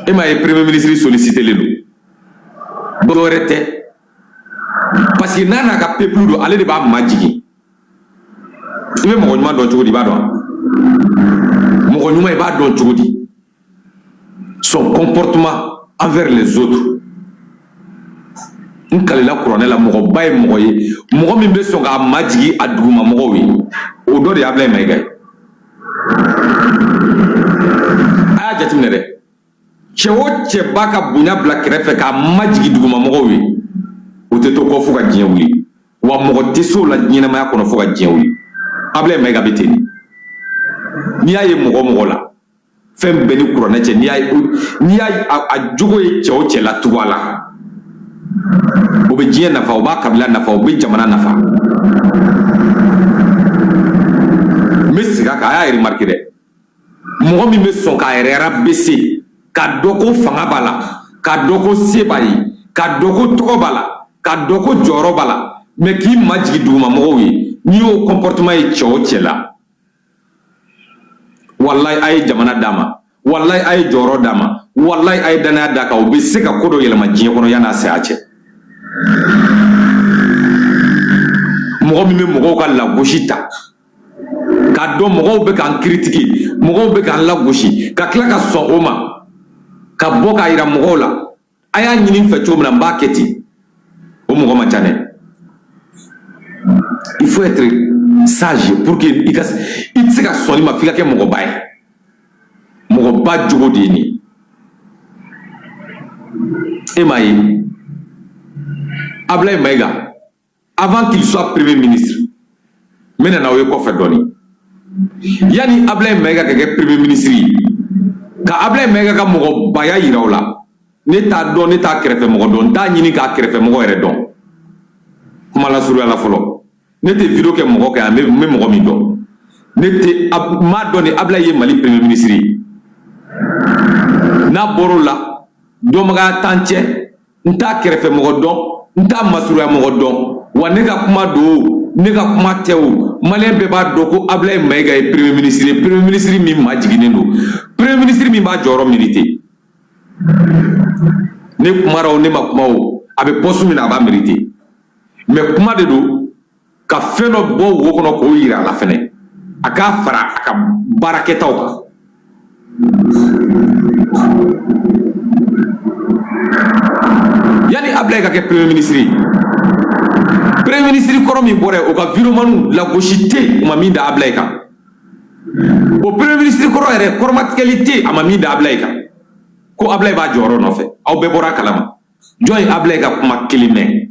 Et ma premier ministre sollicité le parce que n'a pas peuple de aller de bas magique. Il veut mon dans tout dit mon est pas dans tout dit. Son comportement envers les autres. Nkalela couronne la moko bay moye moko min be songa majigi aduma moko wi o do de Ablaye Mayiga aya jatimne de chewo che baka bunya black refe ka majigi duguma moko wi o te to ko fuka dien wi wa moko tiso la nyina ma yakono fuka dien wi Ablaye Mayiga beteni ni aye moko la fem beni couronne che ni aye a jogo e chewo che la tuwala o be jiya nafa o ba kabila nafa o be jamana nafa mesiga ka aya remarquer de mo mi me son ka era bese ka doko fanga bala ka doko sebayi ka doko to bala ka doko joro bala me ki majigi duma mo wi ni o comportement e cho chela wallahi ay jamana dama wallahi ay joro dama wallahi ay dana daka o be se ka kodo yelma jiya kono yana se ache mɔgɔ min bɛ mɔgɔw ka lagosi ta k'a dɔn mɔgɔw bɛ k'an critiquer mɔgɔw bɛ k'an lagosi ka tila ka sɔn o ma ka bɔ k'a yira mɔgɔw la a y'a ɲini n fɛ cogo min na n b'a kɛ ten o mɔgɔ ma ca dɛ il faut être sage pour que i tɛ se ka sɔn i ma f'i ka kɛ mɔgɔba ye mɔgɔba jogo de ye nin e m'a ye Ablaye Mayiga avant qu'il soit premier ministre maintenant o ko fa doni yani Ablaye Mayiga ka kɛ premier ministre ka Ablaye Mayiga ka mɔgɔ baya yira o la ne t'a dɔn ne t'a kɛrɛfɛ mɔgɔ dɔn t'a ɲini k'a kɛrɛfɛ mɔgɔ yɛrɛ dɔn kuma la suruya la fɔlɔ ne tɛ video kɛ mɔgɔ kan n bɛ mɔgɔ min dɔn ne tɛ m'a dɔn ni Ablaye ye Mali premier ministre n'a bɔr'o la dɔnbagaya t'an cɛ n t'a kɛrɛfɛ mɔgɔ dɔn n t'a masuruya mɔgɔ dɔn wa ne ka kuma do ne ka kuma tɛ o maliyɛn bɛɛ b'a dɔn ko Ablaye Mayiga ye premier ministre min majiginen don premier ministre min b'a jɔyɔrɔ mérité ne kumara o ne ma kuma o a bɛ poste min na a b'a mérité mais kuma de don ka fɛn dɔ bɔ wo kɔnɔ k'o yira a la fɛnɛ a k'a fara a ka baarakɛtaw kan yani Ablaye ka kɛ premier ministre kɔrɔ min bɔra o ka viromanu lagosi tɛ o ma min da Ablaye kan o premier ministre kɔrɔ yɛrɛ kɔrɔmatigɛli tɛ a ma min da Ablaye kan ko Ablaye b'a jɔyɔrɔ nɔfɛ aw bɛɛ bɔra a kalama jɔn ye Ablaye ka kuma kelen mɛn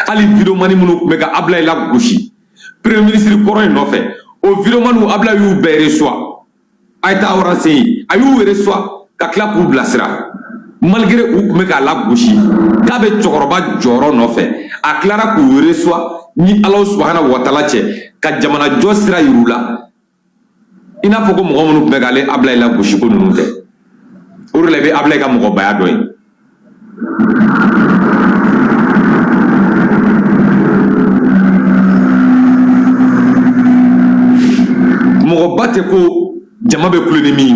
hali viromani minnu tun bɛ ka Ablaye lagosi premier ministre kɔrɔ in nɔfɛ o viromanu Ablaye y'u bɛɛ reçoit a ye taa renseigner a y'u reçoit ka tila k'u bilasira malgré u tun bɛ k'a lagosi k'a bɛ cɛkɔrɔba jɔyɔrɔ nɔfɛ a tilara k'u reçoit ni Alahu subahanahu wa taala cɛ ka jamana jɔ sira yir'u la i n'a fɔ ko mɔgɔ minnu tun bɛ k'ale Ablaye lagosi ko ninnu tɛ o de la i bɛ Ablaye ka mɔgɔbaya dɔ ye mɔgɔba tɛ ko jama bɛ kulo ni min ye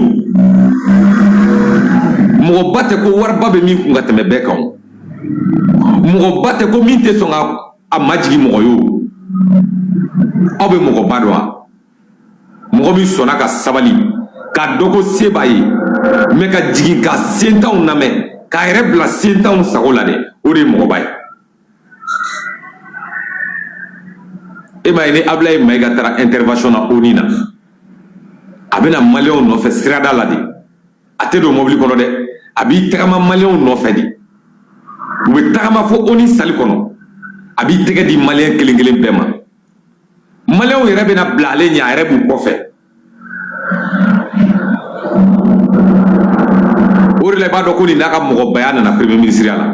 mɔgɔba tɛ ko wariba bɛ min kun ka tɛmɛ bɛɛ kan mɔgɔba tɛ ko min tɛ sɔn ka a majigi mɔgɔ ye o aw bɛ mɔgɔba dɔn wa mɔgɔ min sɔnna ka sabali ka dɔn ko se b'a ye mɛ ka jigin ka sentanw lamɛn k'a yɛrɛ bila sentanw sago la dɛ o de ye mɔgɔba ye e m'a ye ni Ablaye Mayiga taara intervention na ONU na a bɛna maliyɛnw nɔfɛ sirada la de a tɛ don mobili kɔnɔ dɛ a b'i tagama maliyɛnw nɔfɛ de u bɛ tagama fo ONU sali kɔnɔ a b'i tɛgɛ di maliyɛn kelen kelen bɛɛ ma maliyɛnw yɛrɛ bɛna bila ale ɲɛ a yɛrɛ b'u kɔfɛ o de la i b'a dɔn ko nin n'a ka mɔgɔbaya nana premier ministeriya la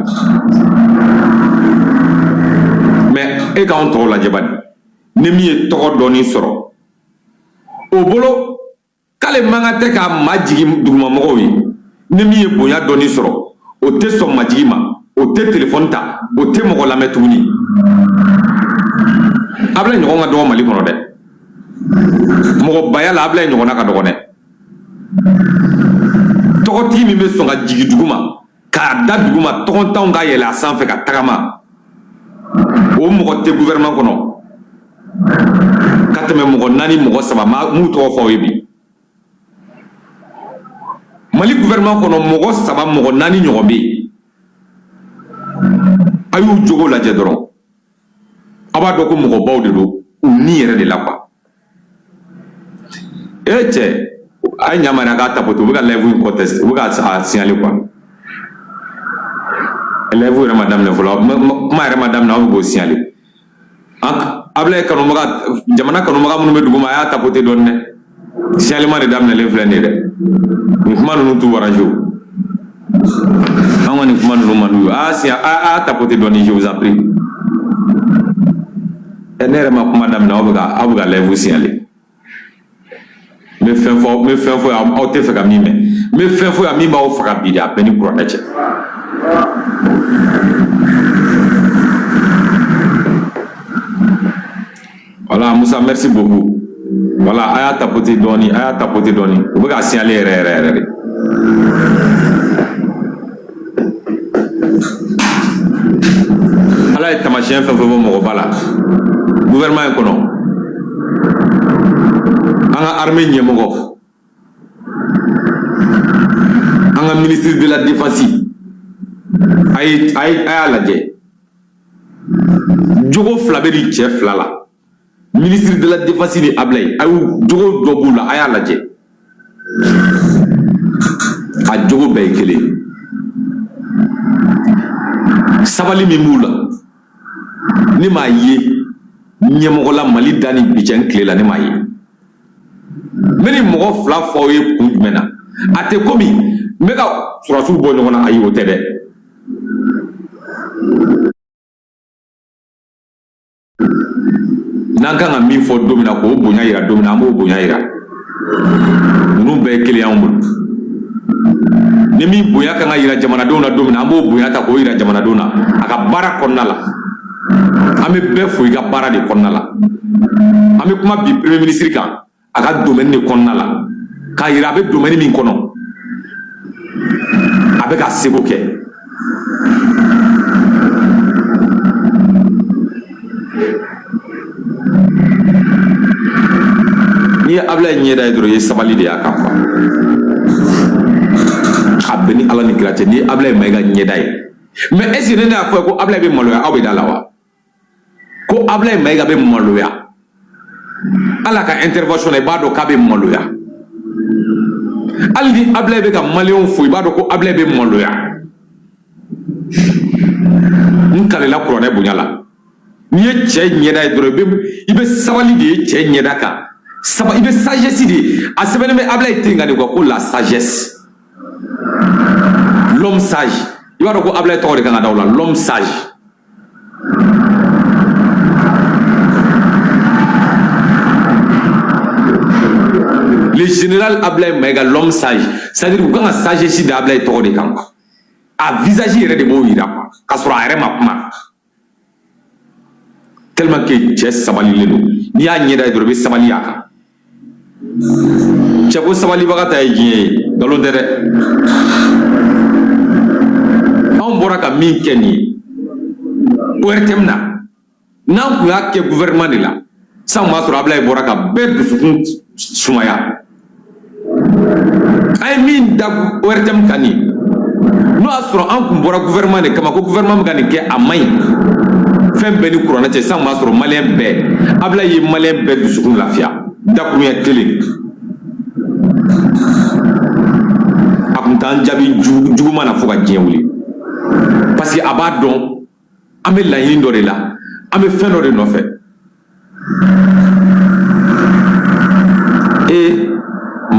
mais e k'anw tɔgɔ lajɛ bani ni min ye tɔgɔ dɔɔni sɔrɔ o bolo k'ale man kan tɛ ka majigi dugumamɔgɔw ye ni min ye bonya dɔɔni sɔrɔ o tɛ sɔn majigi ma o tɛ téléphone ta o tɛ mɔgɔ lamɛn tuguni Ablaye ɲɔgɔn ka dɔgɔ Mali kɔnɔ dɛ mɔgɔbaya la Ablaye ɲɔgɔnna ka dɔgɔ dɛ tɔgɔtigi min bɛ sɔn ka jigin duguma k'a da duguma tɔgɔtanw ka yɛlɛ a sanfɛ ka tagama o mɔgɔ tɛ gouvernement kɔnɔ ka tɛmɛ mɔgɔ 4 mɔgɔ 3 m'u tɔgɔ fɔ aw ye bi Mali gouvernement kɔnɔ mɔgɔ 3 mɔgɔ 4 ɲɔgɔn bɛ yen a y'u jogo lajɛ dɔrɔn a b'a dɔn ko mɔgɔbaw de don u ni yɛrɛ de la quoi cɛ a ye ɲamana k'a tapoter u bɛ ka live in conteste u bɛ ka signaler quoi live yɛrɛ ma daminɛ fɔlɔ kuma yɛrɛ ma daminɛ aw bɛ k'o signaler Ablaye kanubaga jamana kanubaga minnu bɛ duguma a y'a tapoter dɔɔni dɛ signalement de daminɛlen filɛ nin ye dɛ nin kuma ninnu t'u arrange o an ka nin kuma ninnu man d'u ye a y'a tapoter dɔɔni je vous en prie ne yɛrɛ ma kuma daminɛ aw bɛ ka live signaler n bɛ fɛn fɔ aw tɛ fɛ ka min mɛn n bɛ fɛn fɔ yan min b'aw faga bi de a bɛɛ ni kuranɛ cɛ voilà Musa merci beaucoup voilà a y'a tapoter dɔɔni u bɛ ka signaler yɛrɛ de ala ye tamasiyɛn fɛn fɛn fɔ mɔgɔba la gouvernement in kɔnɔ an ka armée ɲɛmɔgɔ an ka ministre de la défense a y'a lajɛ jogo fila bɛ ni cɛ fila la ministre de la défense ni Ablaye a y'u jogo dɔ b'u la a y'a lajɛ a jogo bɛɛ ye kelen sabali min b'u la ne m'a ye ɲɛmɔgɔ la Mali da ni bi cɛ n tile la ne m'a ye n bɛ ni mɔgɔ fila fɔ aw ye kun jumɛn na a tɛ komi n bɛ ka surasiw bɔ ɲɔgɔn na ayi o tɛ dɛ n'an kan ka min fɔ don min na k'o bonya yira don min na an b'o bonya yira ninnu bɛɛ ye kelen y'anw bolo ni min bonya kan ka yira jamanadenw na don min na an b'o bonya ta k'o yira jamanadenw na a ka baara kɔnɔna la an bɛ bɛɛ fo i ka baara de kɔnɔna la an bɛ kuma bi premier ministre kan a ka domaine de kɔnɔna la k'a yira a bɛ domaine min kɔnɔ a bɛ ka seko kɛ n'i ye Ablaye ɲɛda ye dɔrɔn i ye sabali de y'a kan quoi a bɛ ni Ala ni kira cɛ n'i ye Ablaye Mayiga ɲɛda ye mais est ce que ne y'a fɔ ko Ablaye bɛ maloya aw bɛ da la wa ko Ablaye Mayiga bɛ maloya ala ka intervention na i b'a dɔn k'a bɛ maloya hali ni Ablaye bɛ ka maliyɛnw fo i b'a dɔn ko Ablaye bɛ maloya n kalela kuranɛ bonya la n'i ye cɛ ɲɛda ye dɔrɔn i bɛ sabali de ye cɛ ɲɛda kan i bɛ sagesse de a sɛbɛnnen bɛ Ablaye ten kan de quoi ko la sagesse l'homme sage i b'a dɔn ko Ablaye tɔgɔ de kan ka da o la l'homme sage le général Ablaye Mayiga l'homme sage c'est-à-dire u kan ka sagesse da Ablaye tɔgɔ de kan quoi a visage yɛrɛ de b'o yira quoi k'a sɔrɔ a yɛrɛ ma kuma tellement que cɛ sabalilen don n'i y'a ɲɛda ye dɔrɔn i bɛ sabali a kan cɛ ko sabalibaga ta ye diɲɛ ye nkalon tɛ dɛ anw bɔra ka min kɛ nin ye ORTM na n'an tun y'a kɛ gouvernement de la san b'a sɔrɔ Ablaye bɔra ka bɛɛ dusukun sumaya an ye min da ORTM kan nin n'o y'a sɔrɔ an tun bɔra gouvernement de kama ko gouvernement bɛ ka nin kɛ a man ɲi fɛn bɛɛ ni kuranɛ cɛ san b'a sɔrɔ maliyɛn bɛɛ Ablaye ye maliyɛn bɛɛ dusukun lafiya dakuruɲɛ kelen a tun t'an jaabi juguman na fo ka diɲɛ wuli parce que a b'a dɔn an bɛ laɲini dɔ de la an bɛ fɛn dɔ de nɔfɛ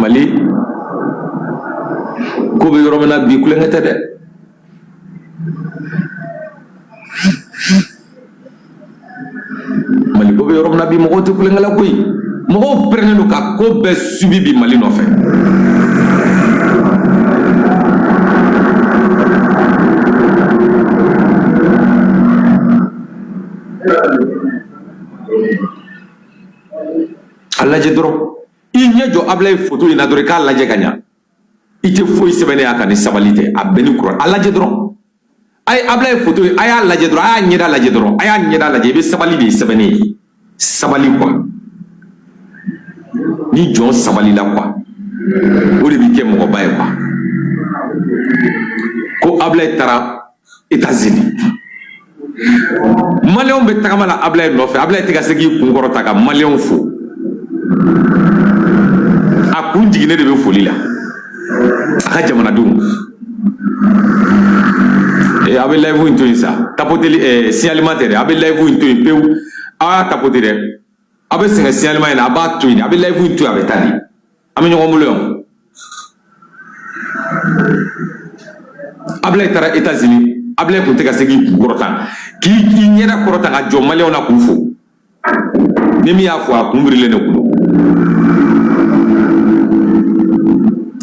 Mali ko bɛ yɔrɔ min na bi kulonkɛ tɛ dɛ Mali ko bɛ yɔrɔ min na bi mɔgɔw tɛ kulonkɛ la koyi mɔgɔw pɛrɛnnen don ka ko bɛɛ subi bi Mali nɔfɛ a lajɛ dɔrɔn i ɲɛ jɔ Ablaye photo in na dɔrɔn i k'a lajɛ ka ɲa ite foyi sɛbɛnnen a kan ni sabali tɛ a bɛɛ ni kuran a lajɛ dɔrɔn a ye Ablaye photo a y'a lajɛ dɔrɔn a y'a ɲɛda lajɛ dɔrɔn a y'a ɲɛda lajɛ i bɛ sabali de ye sɛbɛnnen ye sabali quoi ni jɔn sabali la quoi o de bɛ kɛ mɔgɔba ye quoi ko Ablaye taara États-Unis maliyɛnw bɛ tagama la Ablaye nɔfɛ Ablaye tɛ ka se k'i kun kɔrɔta ka maliyɛnw fo a kun jiginnen de bɛ foli la a ka jamanadenw a bɛ live in to yen sa tapoteli signalement tɛ dɛ a bɛ live in to yen pewu a y'a tapoter dɛ a bɛ sɛgɛn signalement in na a b'a to yen a bɛ live in to yen a bɛ taa de an bɛ ɲɔgɔn bolo yan Ablaye taara États-Unis Ablaye kun tɛ ka se k'i kun kɔrɔta k'i ɲɛda kɔrɔta ka jɔ maliyɛnw na k'u fo ni min y'a fɔ a kun birilen de kun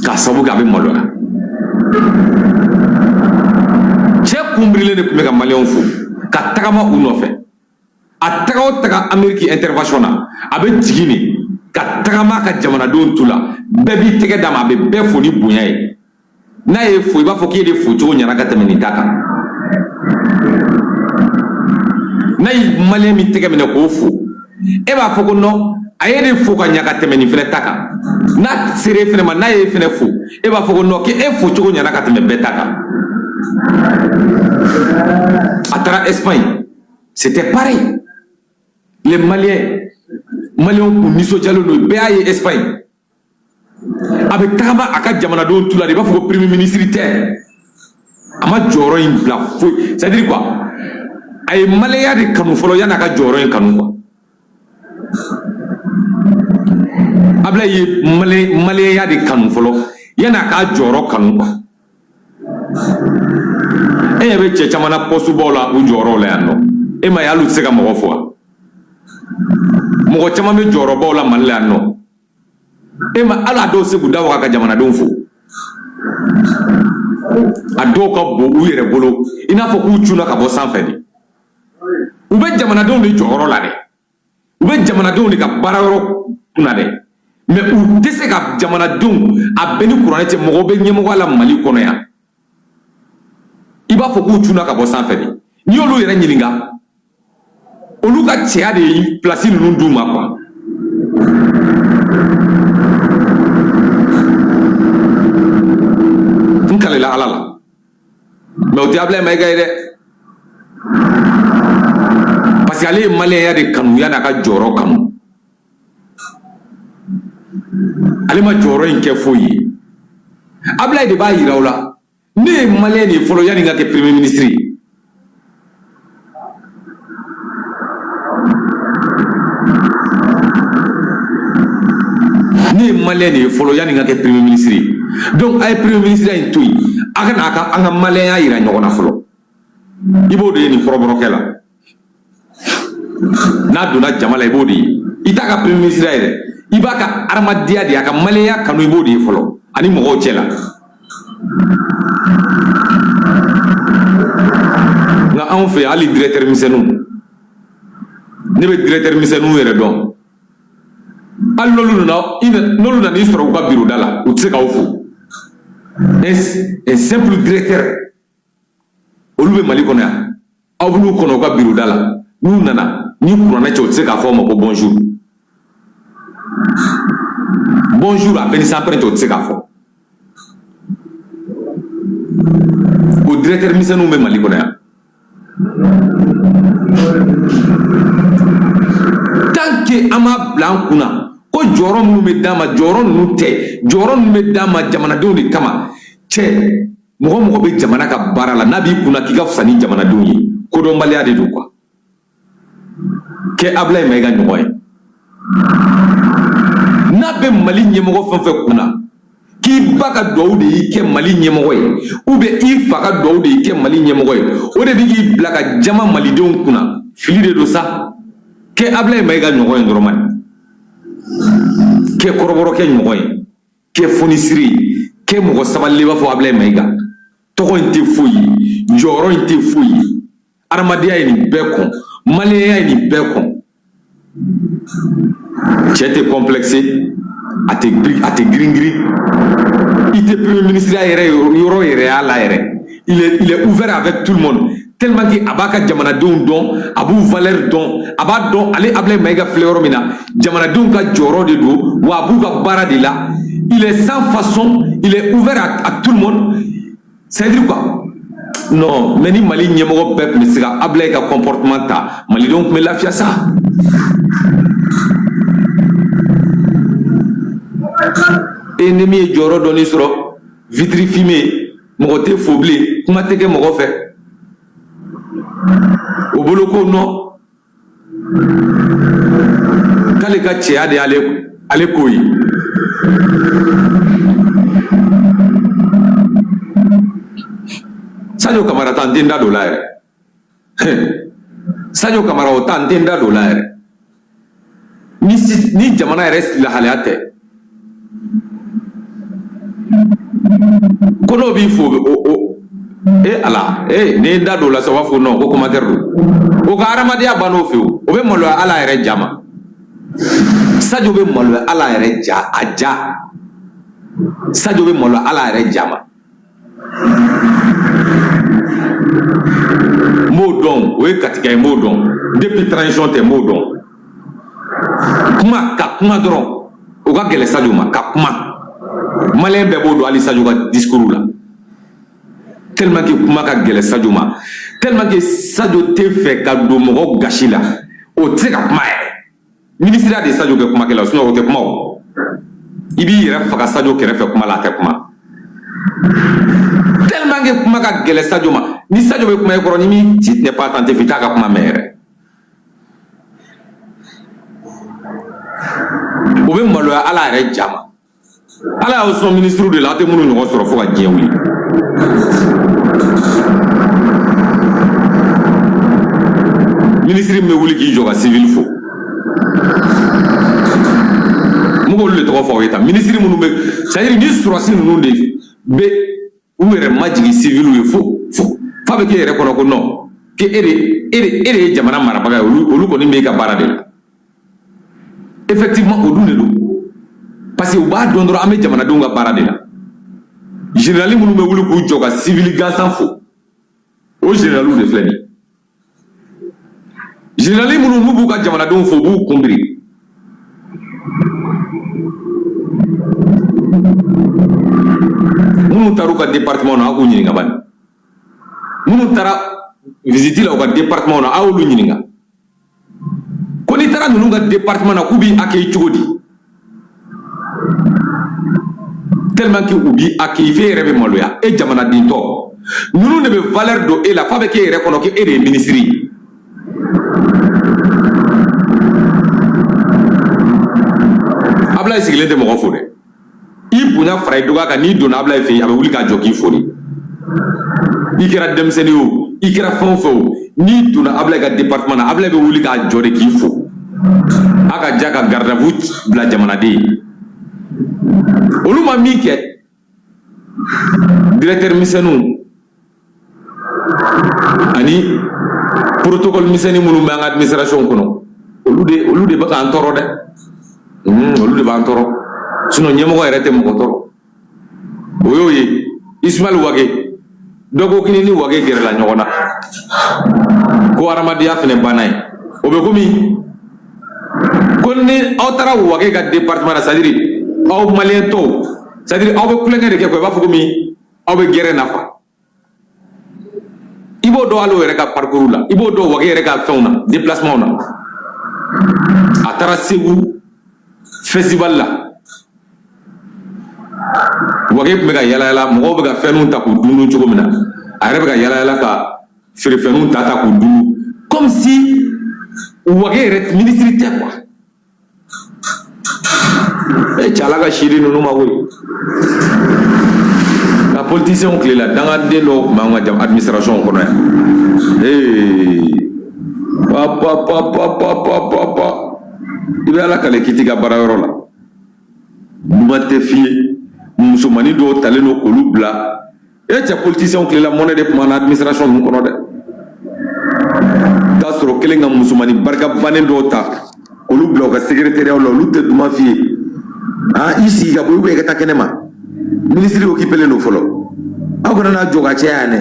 k'a sababu kɛ a bɛ maloya cɛ kun birilen de kun bɛ ka maliyɛnw fo ka tagama u nɔfɛ a taga o taga Amérique intervention na a bɛ jigin de ka tagama ka jamanadenw tu la bɛɛ b'i tɛgɛ d'a ma a bɛ bɛɛ fo ni bonya ye n'a ye fo i b'a fɔ k'e de fo cogo ɲɛna ka tɛmɛ nin ta kan n'a ye maliyɛn min tɛgɛ minɛ k'o fo e b'a fɔ ko non a ye de fo ka ɲa ka tɛmɛ nin fɛnɛ ta kan n'a sera e fɛnɛ ma n'a ye fɛnɛ fo e b'a fɔ ko non k'e fo cogo ɲɛna ka tɛmɛ bɛɛ ta kan a taara Espagne c'était pareil les Maliens kun nisɔndiyalen don bɛɛ y'a ye Espagne a bɛ tagama a ka jamanadenw tu la de i b'a fɔ ko premier ministre tɛ a ma jɔyɔrɔ in bila foyi c'est à dire quoi a ye maliyɛnya de kanu fɔlɔ yan'a ka jɔyɔrɔ in kanu quoi Ablaye ye maliyɛnya de kanu fɔlɔ yan'a ka jɔyɔrɔ kanu quoi e ɲɛ bɛ cɛ caman na postubaw la u jɔyɔrɔw la yan nɔ e ma ye hali u tɛ se ka mɔgɔ fo wa mɔgɔ caman bɛ jɔyɔrɔbaw la Mali la yan nɔ e ma hali a dɔw se k'u da waga ka jamanadenw fo a dɔw ka bon u yɛrɛ bolo i n'a fɔ k'u cunna ka bɔ sanfɛ de u bɛ jamanadenw de jɔyɔrɔ la dɛ u bɛ jamanadenw de ka baarayɔrɔ kunna dɛ mais u tɛ se ka jamanadenw a bɛɛ ni kuranɛ cɛ mɔgɔw bɛ ɲɛmɔgɔya la Mali kɔnɔ yan i b'a fɔ k'u cunna ka bɔ sanfɛ de n'i y'olu yɛrɛ ɲininka olu ka cɛya de ye place ninnu d'u ma quoi n kalela Ala la mais o tɛ Ablaye Mayiga ye dɛ parce que ale ye maliyɛnya de kanu yan'a ka jɔyɔrɔ kanu ale ma jɔyɔrɔ in kɛ foyi ye Ablaye de b'a yira aw la ne ye maliyɛn de ye fɔlɔ yanni n ka kɛ premier ministre ye ne ye maliyɛn de ye fɔlɔ yanni n ka kɛ premier ministre ye donc a ye premier ministre in to yen a ka na an ka maliyɛnya yira ɲɔgɔn na fɔlɔ i b'o de ye nin kɔrɔbɔrɔkɛ la n'a donna jama la i b'o de ye i t'a ka premier ministre ye dɛ i b'a ka adamadenya de ye a ka maliyɛnya kanu i b'o de ye fɔlɔ ani mɔgɔw cɛ la nka anw fɛ hali directeur misɛnninw ne bɛ directeur misɛnninw yɛrɛ dɔn hali n'olu nana i sɔrɔ u ka bureau da la u tɛ se k'aw fo un simple directeur olu bɛ Mali kɔnɔ yan aw bɛ n'u kɔnɔ u ka bureau da la n'u nana ni kuranɛ cɛ u tɛ se k'a fɔ aw ma ko bonjour bonjour a bɛɛ ni sanpɛrɛn cɛ u tɛ se k'a fɔ o directeur misɛnninw bɛ Mali kɔnɔ yan tant que an m'a bila an kunna ko jɔyɔrɔ minnu bɛ d'an ma jɔyɔrɔ ninnu tɛ jɔyɔrɔ minnu bɛ d'an ma jamanadenw de kama cɛ mɔgɔ mɔgɔ bɛ jamana ka baara la n'a b'i kunna k'i ka fisa ni jamanadenw ye kodɔnbaliya de don quoi kɛ Ablaye Mayiga ɲɔgɔn ye n'a bɛ Mali ɲɛmɔgɔ fɛn fɛn kunna k'i ba ka duwawu de y'i kɛ Mali ɲɛmɔgɔ ye ou bien i fa ka duwawu de y'i kɛ Mali ɲɛmɔgɔ ye o de bɛ k'i bila ka jama malidenw kunna fili de don sa kɛ Ablaye Mayiga ɲɔgɔn ye dɔrɔn man kɛ kɔrɔbɔrɔkɛ ɲɔgɔn ye kɛ fonisire ye kɛ mɔgɔ sabalilen i b'a fɔ Ablaye Mayiga tɔgɔ in tɛ foyi ye jɔyɔrɔ in tɛ foyi ye adamadenya ye nin bɛɛ kɔn maliyɛnya ye nin bɛɛ kɔn cɛ tɛ complexé a te gringri. Il était premier ministre il est ouvert avec tout le monde. Tellement que Abaka Jamanadon don, Abu Valer don, Abadon, allez Ablé Mega Fleuromina, Jamanadon ka Joro de do, ou Abu Baradila. Il est sans façon, il est ouvert à tout le monde. C'est dire quoi? Non, mais ni Mali n'y a pas de mais c'est Ablé ka comportement ta. Mali donc me la fia ça. Ennemi Joro donné sur vitri fumé, moté faublé, comment t'es que mon fait? Au boloko non kale ka cɛya de ale ko ye Sadio Camara ta n tɛ n da don la yɛrɛ Sadio Camara o ta n tɛ n da don la yɛrɛ ni jamana yɛrɛ lahalaya tɛ ko n'o b'i fo ala ne da do la sa wa fo non ko commentaire do o ka haramadiya bano fe o be maloya ala yɛrɛ jama Sadio be maloya ala yɛrɛ ja a ja Sadio be maloya ala yɛrɛ jama mo don o ye katika ye mo don depuis transition tɛ mo don kuma ka kuma dɔrɔn o ka gɛlɛ Sadio ma ka kuma malien bɛɛ b'o don hali Sadio ka discours la tellement que kuma ka gɛlɛ Sadio ma tellement que Sadio tɛ fɛ ka don mɔgɔ gasi la o tɛ se ka kuma yɛrɛ ministre de Sadio kɛ kumakɛla sinon o tɛ kuma o i b'i yɛrɛ faga Sadio kɛrɛfɛ kuma la a tɛ kuma tellement que kuma ka gɛlɛ Sadio ma ni Sadio bɛ kuma i kɔrɔ ni min ci n'est pas attentif i t'a ka kuma mɛn yɛrɛ o bɛ maloya ala yɛrɛ jama ala y'aw sɔn ministre de la a tɛ minnu ɲɔgɔn sɔrɔ fo ka diɲɛ wuli ministre bɛ wuli k'i jɔ ka civil fo mun k'olu de tɔgɔ fɔ aw ye tan ministre minnu bɛ c'est à dire ni sɔrɔsi ninnu de bɛ u yɛrɛ majigin civil ye fo f'a bɛ k'e yɛrɛ kɔnɔ ko non que e de ye jamana marabaga ye olu kɔni b'e ka baara de la effectivement o dun de don parce que u b'a dɔn dɔrɔn an bɛ jamanadenw ka baara de la général minnu bɛ wuli k'u jɔ ka civil gansan fo o généraliw de filɛ nin ye général minnu n'u b'u ka jamanadenw fo u b'u kunbiri minnu taara u ka département na a k'u ɲininka bani minnu taara visite la u ka département na a y'olu ɲininka ko n'i taara ninnu ka département na k'u b'i accueillir cogo di tellement que u b'i accueillir f'e yɛrɛ bɛ maloya e jamanaden tɔ ninnu de bɛ valeur don e la f'a bɛ k'e yɛrɛ kɔnɔ k'e de ye ministre ye Ablaye sigilen tɛ mɔgɔ fo dɛ i bonya fara i dɔgɔya kan n'i donna Ablaye fɛ yen a bɛ wuli k'a jɔ k'i foni i kɛra denmisɛnnin o i kɛra fɛn o fɛn o n'i donna Ablaye ka département na Ablaye bɛ wuli k'a jɔ de k'i fo a ka ja ka garde à vue bila jamanaden ye olu ma min kɛ directeur misɛnninw ani protocole misɛnnin minnu bɛ an ka administration kɔnɔ olu de bɛ k'an tɔɔrɔ dɛ olu de b'an tɔɔrɔ sinon ɲɛmɔgɔ yɛrɛ tɛ mɔgɔ tɔɔrɔ o y'o ye Ismaël Wage dɔ ko kini ni Wage gɛrɛla ɲɔgɔn na ko hadamadenya fɛnɛ banna ye o bɛ komi ko ni aw taara Wage ka département na c'est à dire aw maliyɛn tɔw c'est à dire aw bɛ kulonkɛ de kɛ quoi i b'a fɔ komi aw bɛ gɛrɛ na quoi i b'o dɔn hali o yɛrɛ ka parcours la i b'o dɔn Wage yɛrɛ ka fɛnw na déplacement na a taara Segu festival la Wage tun bɛ ka yala yala mɔgɔw bɛ ka fɛnw ta k'u dun cogo min na a yɛrɛ bɛ ka yala yala ka feerefɛnw ta k'u dun comme si Wage yɛrɛ ministre tɛ quoi cala ka siri ninnu ma koyi ka politicien tilela dangaden dɔw tun b'an ka administration kɔnɔ yan i bɛ ala kale k'i t'i ka baarayɔrɔ la ɲuman tɛ f'i ye musomanin dɔw talen don k'olu bila cɛ politicien tilela mɔnɛ de tun b'an na administration ninnu kɔnɔ dɛ i t'a sɔrɔ kelen ka musomanin barika bannen dɔw ta olu bila u ka secrétariat la olu tɛ duman f'i ye ah ici ga boy ka takenema ministre o kipele no folo akona na joga cheane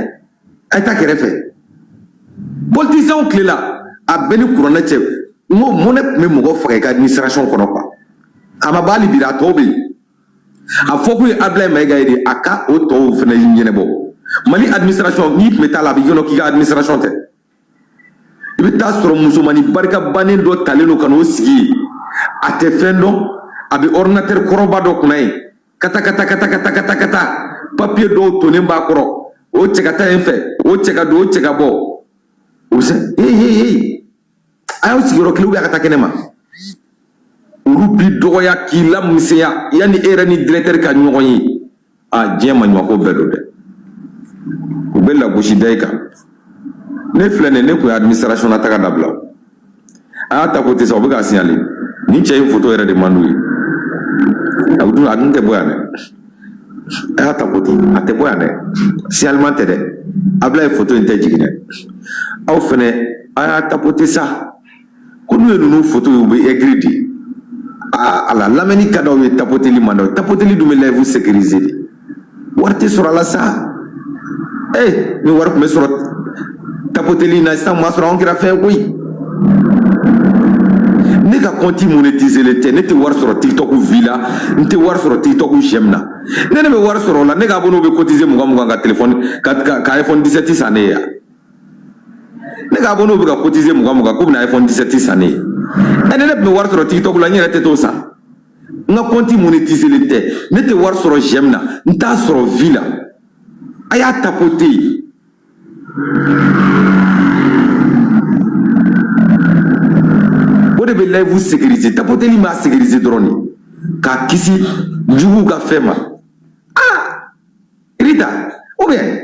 ay takere fe politicien clé là a beni couronne che mo monet me mo fa ka administration kono quoi ama bali bira tobe a foku abla mega ide aka o to fena yene bo mali administration ni metala bi yono ki administration te ibi ta soro musumani barka banen do taleno kano sigi ate fendo abi ordinateur koroba do kunai kata papier do to ne ba koro o cheka ta enfe o cheka do o cheka bo o se ayo sigiro kilu ya kata kenema urubi do ya kila misiya yani era ni directeur ka nyoyi a jema nyoko bedo de ko bella goshi dayka ne flene ne ko administration na taka dabla a ta ko te so buga signaler ni che photo era de manui awdu adun te boyane a ta ko te ate boyane signalement te de abla photo inte jigine aw fene a ta ko te sa ko nu photo yu be écrit ala lameni kadaw ye tapoteli mando tapoteli dum lay vous sécuriser warti sur ala sa ni war ko sur tapoteli na sta ma sur on kira fe koy ne ka konti monétiser le te ne te war sur TikTok villa ne te war sur TikTok jemna ne be war sur la ne ka bono be cotiser mo ga téléphone ka iPhone 17 sané ya ne ka bono be ka cotiser mo ga ko na iPhone 17 sané ene be war sur TikTok la nyere te to sa nga konti monétiser le te ne te war sur jemna nta sur villa aya tapoter be lay vous sécuriser tapoter li ma sécuriser drone ka kisi jugu ka fema rita ou bien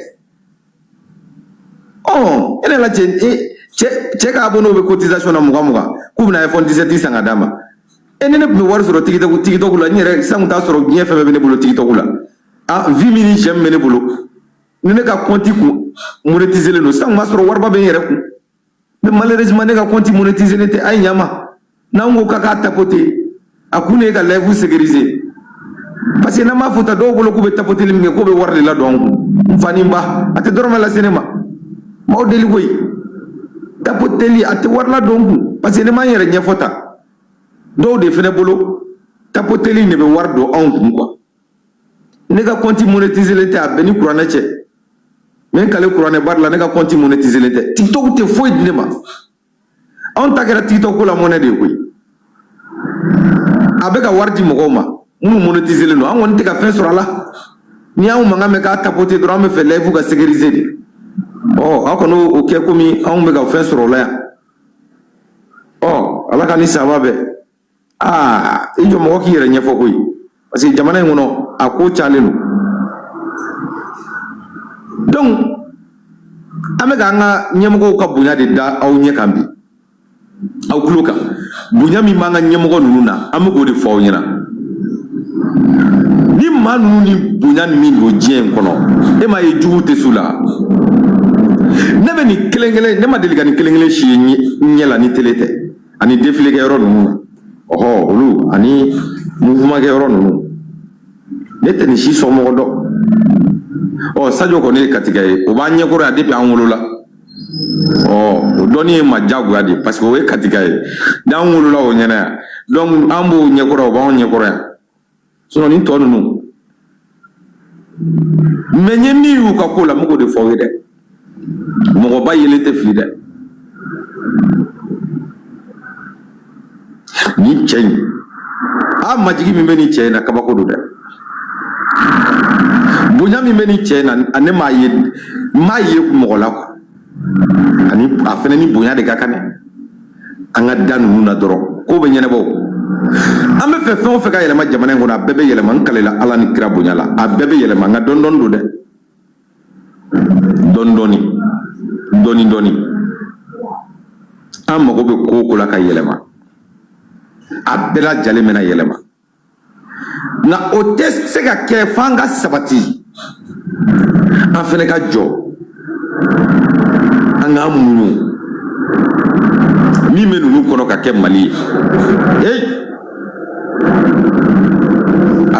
ene la che ka abono be cotisation na muga ku na iPhone 17 sanga dama ene ne be war sur TikTok la nyere sangu ta sur bien feme be ne bolo TikTok la 20 minutes j'aime me ne bolo ne ka compte ku monétiser le no sangu ma sur warba be yere ku mais malheureusement ne ka compte monétiser ne te ay nyama nango kaka tapoter akune ka live sécuriser parce que na ma fota do bolo ku be tapoter limge ko be warle la donc fani mba ate dorma la cinéma ma deli koy tapoter li ate warla donc parce que ne ma yere nya fota do de fene bolo tapoter li ne be war do on quoi ne ka compte monétiser le te abeni courant che men kale courant bar la ne ka compte monétiser le te TikTok te foi de ma on ta kera TikTok la monnaie de koy abeka wardi mogoma mu monétiser le no an won te ka fin sur la ni an manga me ka tapoter droit me fait live ka sécuriser de akono o ke komi an me ka fin sur la ala ka ni sababe ijo mo ki yere nyefo koy parce que jamana ngono ako chalenu donc amega nga nyemgo ka bunya de da aw nye kambi aw kluka bunya mi manga nyemgo nuna amugo de fo nyina ni manu ni bunya mi go jien kono e ma ye jugu te sula nebe ni kelengele ne ma deliga ni kelengele shi nyela ni telete ani défilé ke ro nuna olu ani mouvement ke ro nuna nete ni shi so mo do sadio ko ne katika o ba nye ko ra depuis anwolola o doni ma jagu adi parce que o katika da anwolola o nyana donc ambo nye ko ra o ba nye ko ra so ni to nu menye mi yu ka ko la mo ko de fo de mo ko ba yele te fi de ni chen majigi mi beni chen na kabako do de bunya mi meni chena ane maye kumola ko ani afene ni bunya de kakane anga danu na doro ko be nyene bo ambe fe ka yele ma jamana ngona bebe yele man kalela ala ni kira bunya la a bebe yele ma nga don do de doni amma ko be ko la ka yele ma abela jale mena yele ma na o test se ka ke fanga sabati an fene ka jɔ an ka mununu min bɛ ninnu kɔnɔ ka kɛ Mali ye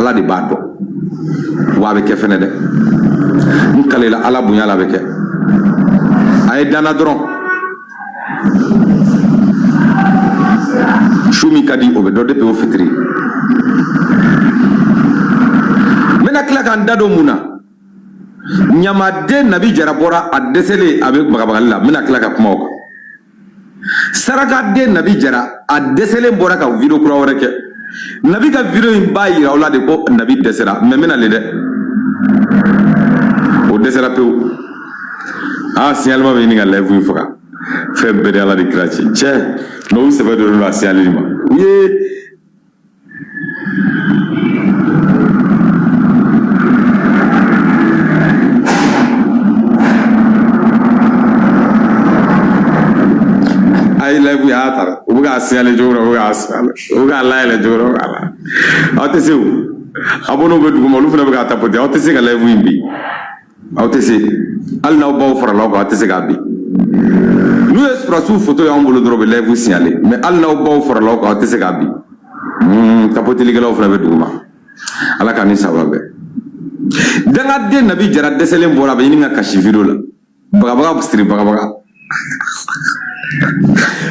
ala de b'a dɔn wa a bɛ kɛ fɛnɛ dɛ n kalela ala bonya la a bɛ kɛ a ye danna dɔrɔn su min ka di o bɛ dɔ depuis o fitiri n bɛna tila k'an da don mun na ɲamaden nabi jara bɔra a dɛsɛlen a bɛ bagabagali la n bɛna tila ka kuma o kan sarakaden nabi jara a dɛsɛlen bɔra ka video kura wɛrɛ kɛ nabi ka video in b'a yira aw la de ko nabi dɛsɛra mais n bɛna le dɛ o dɛsɛra pewu signalement bɛ ɲini ka live in faga fɛn bɛɛ de ala de kira ci cɛ mais u sɛbɛ dɔrɔn a signaleli ma u ye ay live ya tar u bɛ k'a signalé cogo dɔ u bɛ k'a signalé u bɛ k'a layɛlɛ cogo dɔ u bɛ k'a la aw tɛ se o abonnew bɛ duguma olu fana bɛ k'a tapoter aw tɛ se ka live in bi aw tɛ se hali n'aw baw farala aw kan aw tɛ se k'a bi n'u ye surasiw photo y'anw bolo dɔrɔn u bɛ live signalé mais hali n'aw baw farala aw kan aw tɛ se k'a bi tapotelikɛlaw fana bɛ duguma ala k'an ni sababa bɛn dangaden nabi jara dɛsɛlen bɔra a bɛ ɲini ka kasi video la bagabaga siri bagabaga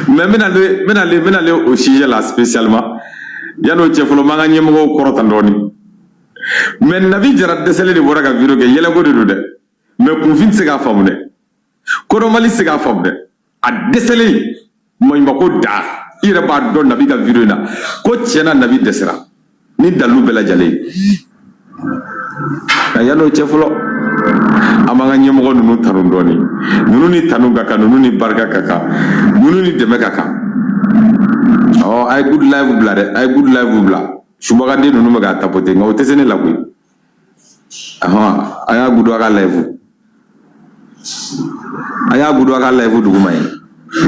mais n bɛna le o sujet la spécialement yan'o cɛ fɔlɔ m'an ka ɲɛmɔgɔw kɔrɔtan dɔɔni mais nabi jara dɛsɛlen de bɔra ka video kɛ yɛlɛko de don dɛ mais kunfin tɛ se k'a faamu dɛ kodɔnbali tɛ se k'a faamu dɛ a dɛsɛlen maɲumako da i yɛrɛ b'a dɔn nabi ka video in na ko tiɲɛna nabi dɛsɛra ni dalilu bɛɛ lajɛlen yan'o cɛ fɔlɔ an b'an ka ɲɛmɔgɔ ninnu tanu dɔɔni ninnu ni tanu ka kan ninnu ni barika ka kan ninnu ni dɛmɛ ka kan a ye good live bila dɛ a ye good live bila subagaden ninnu bɛ k'a tapoter nka o tɛ se ne la koyi a y'a gudu a ka live a y'a gudu a ka live duguma ye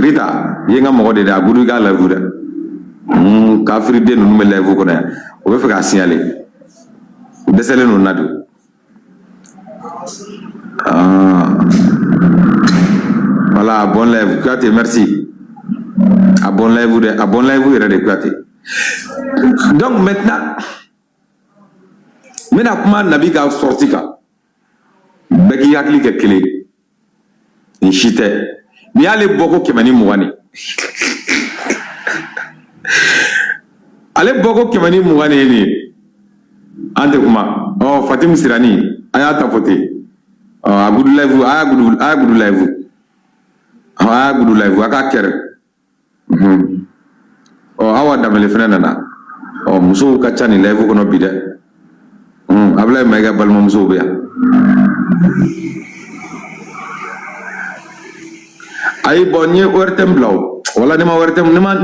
Rita i ye n ka mɔgɔ de dɛ a gudu i ka live dɛ kafiriden ninnu bɛ live kɔnɔ yan o bɛ fɛ k'a signalé u dɛsɛlen ninnu na de voilà bon live Kouyaté merci a bon live de a bon live yɛrɛ de Kouyaté donc maintenant n bɛna kuma nabi ka sorti kan bɛɛ k'i hakili kɛ kelen nin si tɛ n'i y'ale bɔ ko 120 ale bɔ ko 120 ye nin ye an tɛ kuma Fatimu Sirani a y'a tapoter a gudu live a y'a gudu live a k'a kɛrɛ Awa Damele fana nana musow ka ca nin live kɔnɔ bi dɛ Ablaye Mayiga balimamusow bɛ yan ayi bon n ye ORTM bila o wala ne ma ORTM ne ma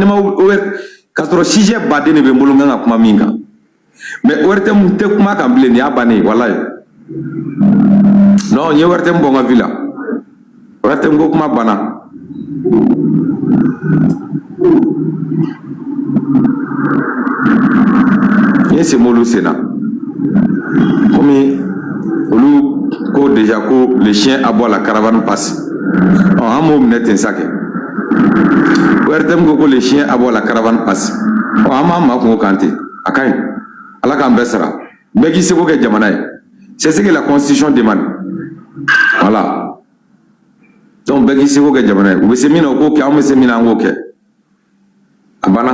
k'a sɔrɔ sujet baden de bɛ n bolo n kan ka kuma min kan mais ORTM tɛ kuma kan bilen nin y'a bannen walayi non n ye ORTM bɔ n ka vie la ORTM ko kuma banna n ye sen m'olu sen na komi olu ko déjà ko le chien aboie la caravane passe an m'o minɛ ten sa kɛ ORTM ko le chien aboie la caravane passe an m'an makun o kan ten a ka ɲi ala k'an bɛɛ sara bɛɛ k'i seko kɛ jamana ye c'est ce que la constitution demande voilà donc bɛɛ k'i seko kɛ jamana ye u bɛ se min na u k'o kɛ an bɛ se min na an k'o kɛ a banna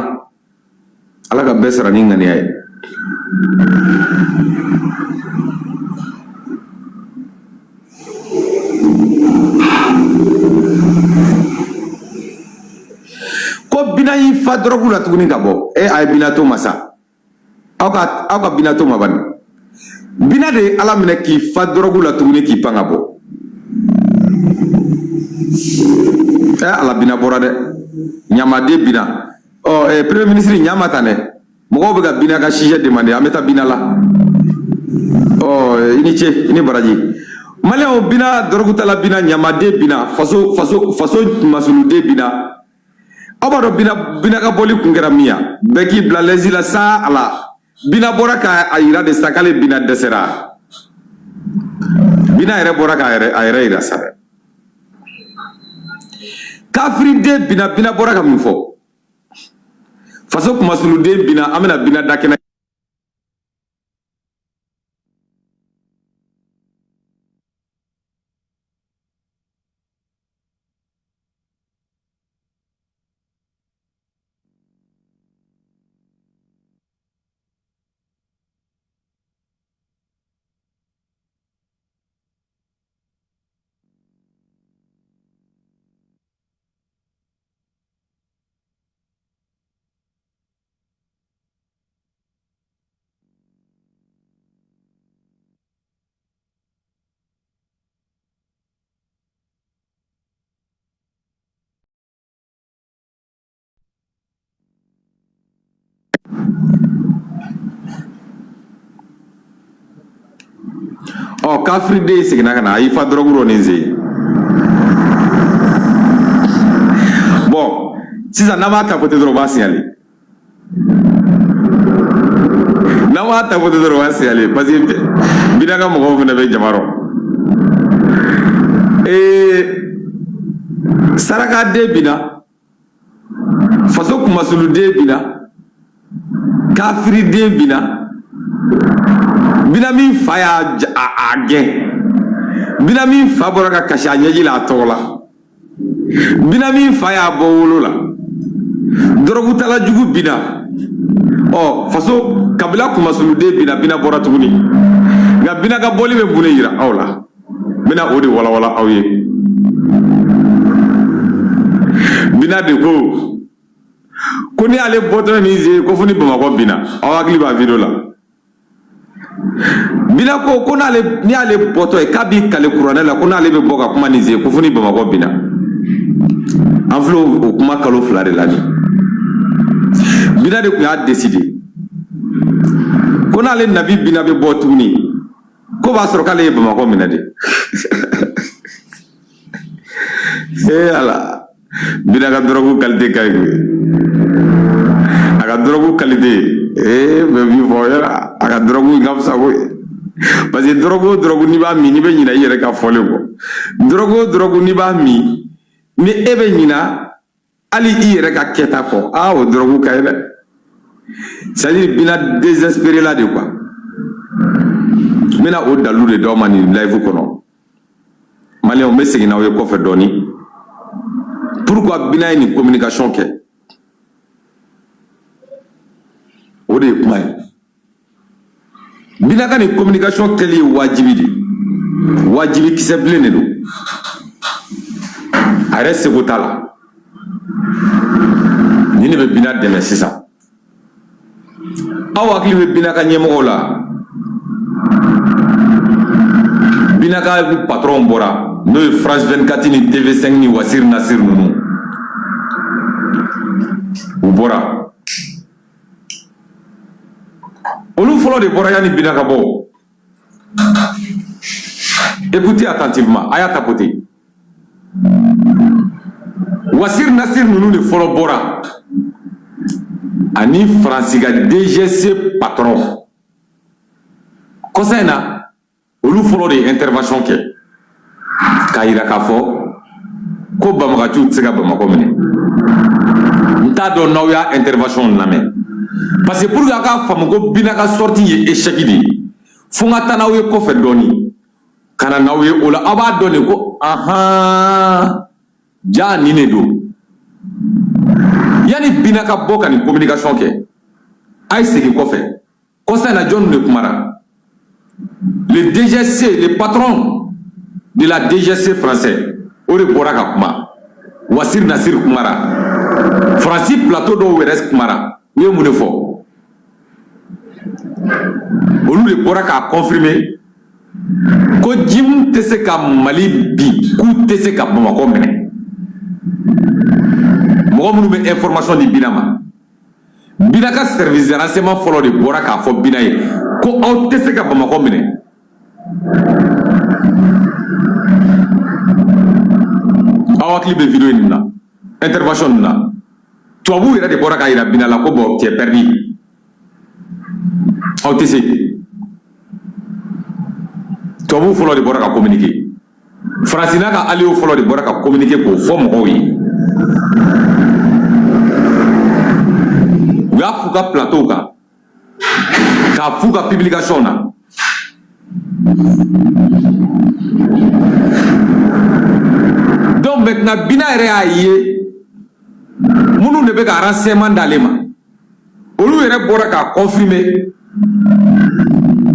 ala ka bɛɛ sara ni ŋaniya ye ko Bina y'i fa dɔrɔgu la tuguni ka bɔ a ye Bina to ma sa aw ka Bina to ma bani Bina de ye ala minɛ k'i fa dɔrɔgu la tuguni k'i pan ka bɔ ala Bina bɔra dɛ ɲamaden Bina premier ministre ɲama tan dɛ mɔgɔw bɛ ka Bina ka sujet demander an bɛ taa Bina la i ni ce i ni baraji maliyɛnw Bina dɔrɔgutala Bina ɲamaden Bina faso masuluden Bina aw b'a dɔn Bina ka bɔli kun kɛra min ya bɛɛ k'i bila lɛsi la sa ala Bina bɔra k'a yira de sa k'ale Bina dɛsɛra Bina yɛrɛ bɔra k'a yɛrɛ yira sa dɛ kafiriden Bina bɔra ka min fɔ faso masuluden Bina an bɛna Bina da kɛnɛ Oh, kafride c'est que na il fa drogue ronese. Bon, si ça n'a pas tapoté de roba signaler. N'a pas tapoté de roba signaler parce que binaga mo ko na be jamaro. Saraka de bina faso kuma sulu de bina kafri de bina bina min fa ya agen bina min fa bora ka kasi a ɲɛji la a tɔgɔ la bina min fa y'a bɔ wolo la dɔrɔgutala jugu bina faso kabila kuma sulu de bina bina bɔra tuguni nka bina ka bɔli bɛ mun de yira aw la bina o de walawala aw ye bina de ko ni ale bɔtɔ ni ze ko fo ni Bamakɔ bina aw hakili b'a video la bina ko ni ale bɔtɔ ye k'a bi kale kuranɛ la ko n'ale bɛ bɔ ka kuma ni ze ko fo ni Bamakɔ bina an filɛ o kuma kalo 2 de la ni bina de tun y'a décidé ko n'ale nabi bina bɛ bɔ tuguni ko b'a sɔrɔ k'ale ye Bamakɔ minɛ de ala bina ka drogue qualité ka ɲi a ka drogue qualité bɛ min fɔ yɛrɛ a ka drogue in ka fisa koyi parce que drogue n'i b'a min n'i bɛ ɲinɛ i yɛrɛ ka fɔlen kɔ drogue n'i b'a min ni e bɛ ɲinɛ hali i yɛrɛ ka kɛta kɔ o drogue ka ɲi dɛ c'est-à-dire bina désespéré la de quoi n bɛna o dalu de d'aw ma nin live kɔnɔ maliyɛnw n bɛ segin n'aw ye kɔfɛ dɔɔni pourquoi bina ye nin communication kɛ o de ye kuma ye bina ka nin communication kɛli ye wajibi de wajibi kisɛ bilen de don a yɛrɛ seko t'a la ni ne bɛ bina dɛmɛ sisan aw hakili bɛ bina ka ɲɛmɔgɔw la bina ka patron bɔra n'o ye France 24 ni TV5 ni Wasir Nasir ninnu u bɔra olu fɔlɔ de bɔra yanni bina ka bɔ écoutez attentivement a y'a tapoter Wasir Nasir ninnu de fɔlɔ bɔra ani Faransi ka DGC patron kɔsa in na olu fɔlɔ de ye intervention kɛ k'a yira k'a fɔ ko Bamakɔciw tɛ se ka Bamakɔ minɛ n t'a dɔn n'aw y'a intervention lamɛn parce que pour que a k'a faamu ko bina ka sortie ye échec de ye fo n ka taa n'aw ye kɔfɛ dɔɔni ka na n'aw ye o la aw b'a dɔn de ko ja nin de don yanni bina ka bɔ ka nin communication kɛ a ye segin kɔfɛ kɔsa in na jɔnw de kumara le DGC le patron de la DGC français o de bɔra ka kuma Wasir Nasir kumara Faransi plateau dɔw yɛrɛ kumara u ye mun de fɔ olu de bɔra k'a confirmer ko Jim tɛ se ka Mali bi k'u tɛ se ka Bamakɔ minɛ mɔgɔ minnu bɛ information di bina ma bina ka service de renseignement fɔlɔ de bɔra k'a fɔ bina ye ko aw tɛ se ka Bamakɔ minɛ aw hakili bɛ video nin na intervention nin na tubabuw yɛrɛ de bɔra k'a yira bina la ko bon tu es perdu aw tɛ se tubabuw fɔlɔ de bɔra ka communiquer Faransi n'a ka alliés fɔlɔ de bɔra ka communiquer k'o fɔ mɔgɔw ye u y'a f'u ka plateau kan k'a f'u ka publication na donc maintenant bina yɛrɛ y'a ye minnu de bɛ ka renseignement d'ale ma olu yɛrɛ bɔra k'a confirmer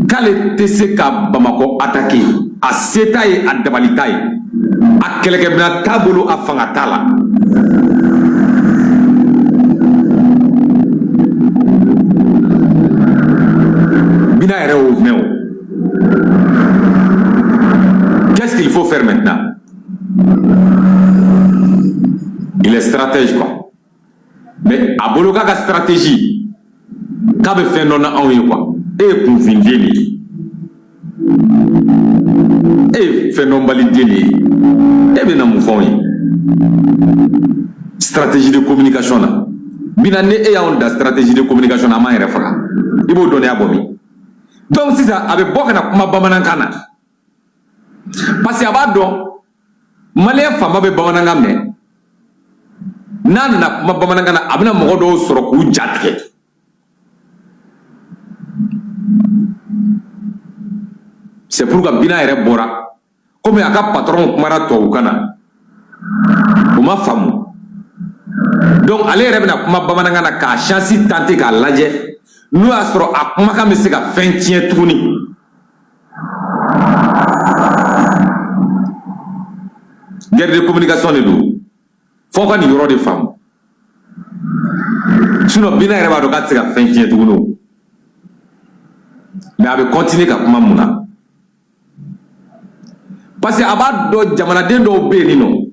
k'ale tɛ se ka Bamakɔ attaquer a se t'a ye a dabali t'a ye a kɛlɛkɛminɛn t'a bolo a fanga t'a la bina yɛrɛ y'o mɛn o qu'est-ce qu'il faut faire maintenant il est stratège quoi mais a bolo k'a ka stratégie k'a bɛ fɛn dɔ na anw ye quoi e ye kunfin den de ye E phénomène délé. E bien mon fond. Stratégie de communication là. Bina ne e y'a da stratégie de communication à ma refra. Il faut donner à Bomi. Donc si ça avec beaucoup na kuma bamanankana. Parce que abado malien fama be bamanangame. Nan na kuma bamanangana abina mogodo soro ku jatke. C'est pourquoi bina ere bora comme aka patron kumara to kana. Uma famu. Donc allez rebna kuma bamanangana ka chance tenter ka laje nous a soro akuma ka mese ka fin tien tuni. Guerre de communication de nous. Faut qu'on y aura des femmes. Sinon bina ere ba do ka tsika fin tien tuni. Mais avec continuer ka kuma muna. Parce que aba do jamana den do be ni no.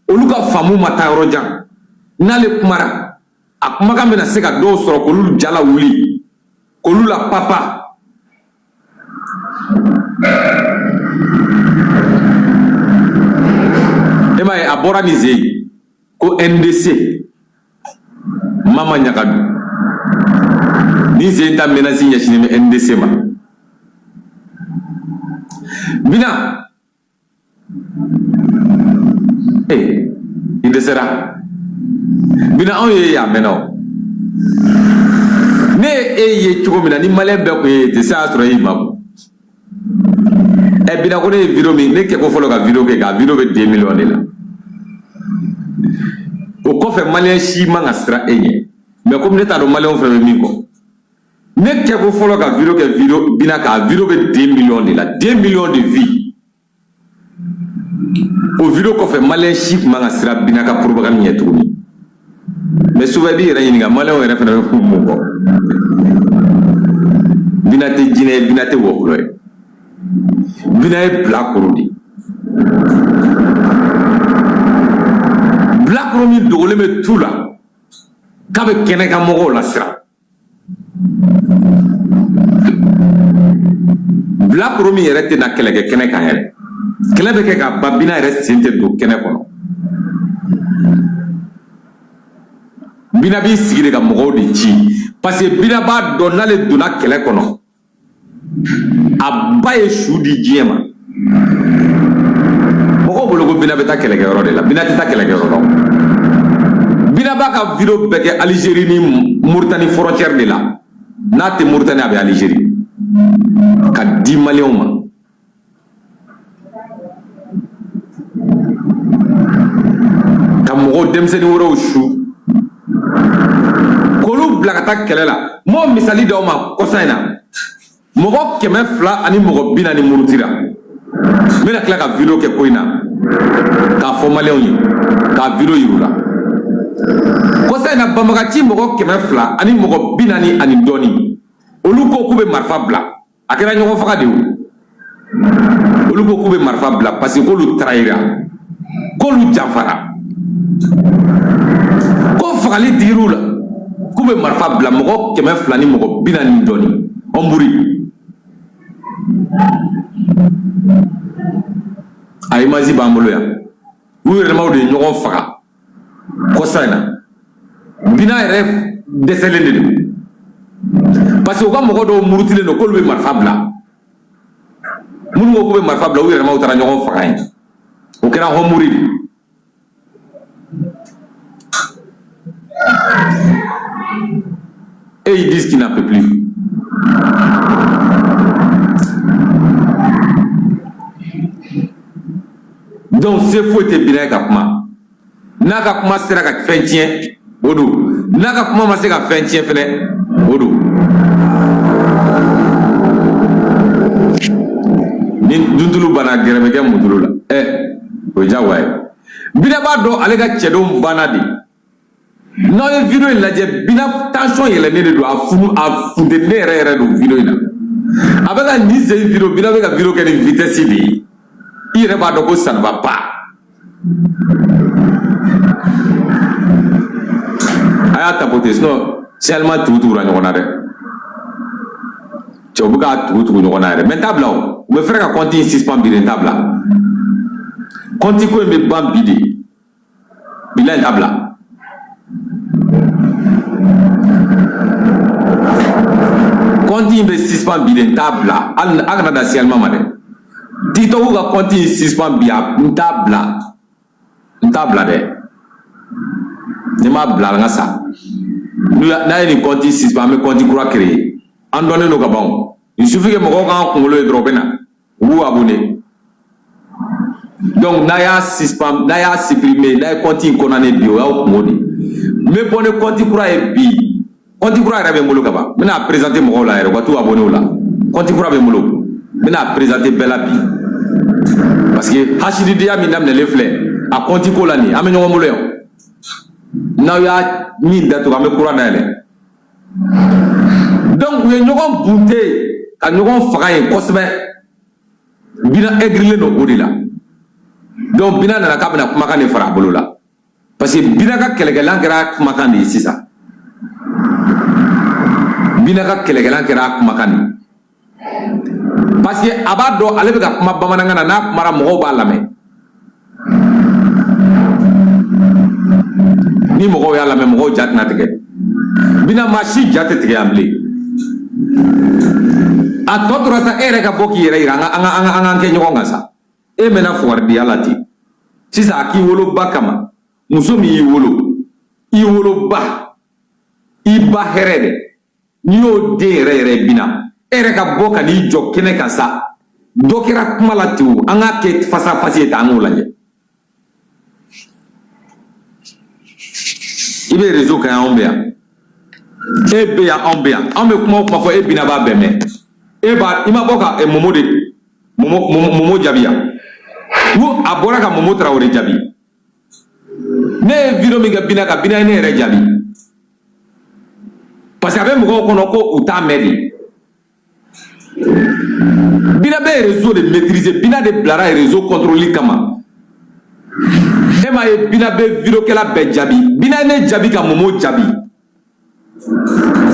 Oluka famu mata rojan. N'ale kumara a kumakan bɛna se ka dɔw sɔrɔ k'olu jala wuli k'olu la papa e m'a ye a bɔra ni ze ye ko NDC mama ɲagadu ni ze ta menasi ɲɛsinnen bɛ NDC ma bina i dɛsɛra bina on ye ya meno ne e ye cogo mina ni malien be ko ye de sa soro yi mabu e bina ko ne video mi ne ke ko folo ka video ke ka video be 2 millions de la o ko fe malien shi manga stra enye mais comme ne ta do malien fe mi ko ne ke ko folo ka video ke video bina ka video be 2 millions de la 2 millions de vie o video ko fe malien shi manga stra bina ka propagande nyetuni. Mais souvent il y a des malins qui sont en train binate jine binate woklo binae black rodi black romi dogole me tula kabe kene ka mogo la sira black romi yere te na keleke kene kan yere kele be ke ka babina yere sinte do kene kono bina bi sigire ka mogo de ci parce que bina ba do nale duna kele kono abaye shudi jema mogo bolo ko bina beta kele ke yoro de la bina ta kele ke yoro bina ba ka video beke Algérie ni Mauritanie frontière de la nate Mauritanie abe Algérie ka 10 Maliens ma ka mogo demseni woro shu kolu blakata kelela mo misali daw ma kosaina mogo keme fla ani mogo bina ni murutira mina kila ka video ke koina ka formaleo ni ka video yirula kosaina bamagachi mogo keme fla ani mogo bina ni ani doni olu ko kube marfa bla akera nyogo faka de olu ko kube marfa bla parce que kolu trahira kolu jafara ko fagali dirula kube marfa bla mogo keme flani mogo bina ni doni omburi ay mazi bambolo ya wure ma de nyogo faga ko sayna bina ref deselende parce que ko mogo do murutile no ko be marfa bla mun go kube marfa bla wure ma utara nyogo faga o kera ho muri et ils disent qu'il n'en peut plus. Donc c'est faux te bien kapma. Naka kuma sera ka fentien odo. Naka kuma ma sera ka fentien fene odo. Ni duntulu bana gerebe ke mutulu la. O jawai. Bina ba do ale ka cedom bana di. Non ye video in lajɛ bina tension yɛlɛnen de don a funteni ne yɛrɛ don video in na a bɛ ka nin sen video bina bɛ ka video kɛ ni vitesse de ye i yɛrɛ b'a dɔn ko ça ne va pas a y'a tapoter sinon seulement tugu tugura ɲɔgɔn na dɛ tu as tout mais table me faire un compte 6 pam bi table compte ko me bam bidi bilan table compte be 6 pam bi table al agna da sialma made tito ga compte 6 pam bi table de ne ma bla nga sa na ni compte 6 pam me compte kura créer en donné nos gabons. Il suffit que mon grand congolais est drôle, ou abonné. Donc, naya suspend, naya supprimé, naya continue qu'on en est bio, ou modi. Mais pour ne continue kura et bi, continue kura est molo gaba. Maintenant présenter mon rôle là, ou tout abonné là. Continue kura est molo. Maintenant présenter bella bi. Parce que Hachidi dia minam ne le flé, a continue kola ni, amenyo molo. Now ya min datu ame kura na ele. Donc, nous avons bouté, nous avons fait un cosme, bina aigrilé nos odila. Donc, bina n'a pas de macan de farabolola. Parce que bina ka kelekalan kera macan de ici ça. Bina ka kelekalan kera macan. Parce que abado ale beka kuma bamananga na mara mogo ba lame. Ni mogo ya lame mogo jat na tege. Bina machi jat tege amli. A toto rasa ere ka boki yere ira anga ke nyonga sa e mena fuar di alati sisa aki wolo bakama musomi i wolo ba iba herede niyo de re bina ere ka boka ni jokene ka sa dokira kuma latu anga ke fasa fasi ta anu laje ibe rezo ka ombea ebe ya ombea ambe kuma fo e bina ba beme eba ima boka e momo jabia wo abora ka momo Traoré jabi ne video mi ga bina ka bina ne re jabi parce que avec mo kono ko uta meri bina be réseau de maîtriser bina de blara réseau contrôler kama ema e bina be video kala be jabi bina ne jabi ka momo jabi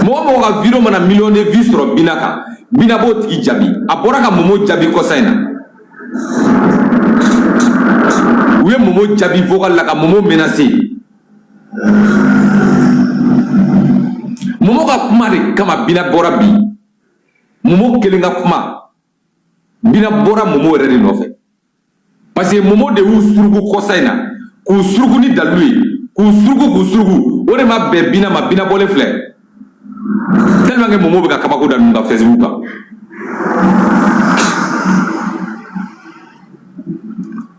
mo ka video mana million de vues sur bina ka bina bo tigi jabi abora ka momo jabi ko sayna we momo jabi vocal la ka momo menacé momo ka kuma de kama bina bora bi momo kelinga kuma bina bora momo rere no fe parce que momo de usurugu ko sayna ku surugu ni dalui ku surugu ore ma be bina ma bina bole fle tellement que momo be ka kabako da nda Facebook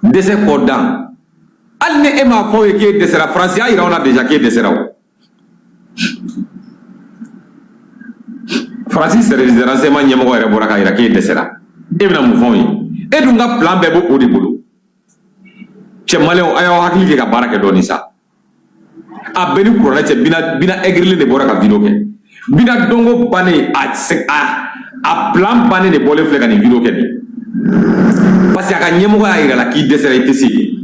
dese kodan al ne ema fo e ke desera France ya ira on a déjà ke desera Francis service de renseignement nyemo ere bora ka ira ke desera e bina mu fo yi e dunga plan be bo odi bolo che maleo ayo hakili ke ka baraka do ni sa a beni kurona che bina egrile de bora ka video ke bina dongo bane a plan bane de bole fle ka ni video ke ni parce que aka nyemo ya ira la ki desera itesi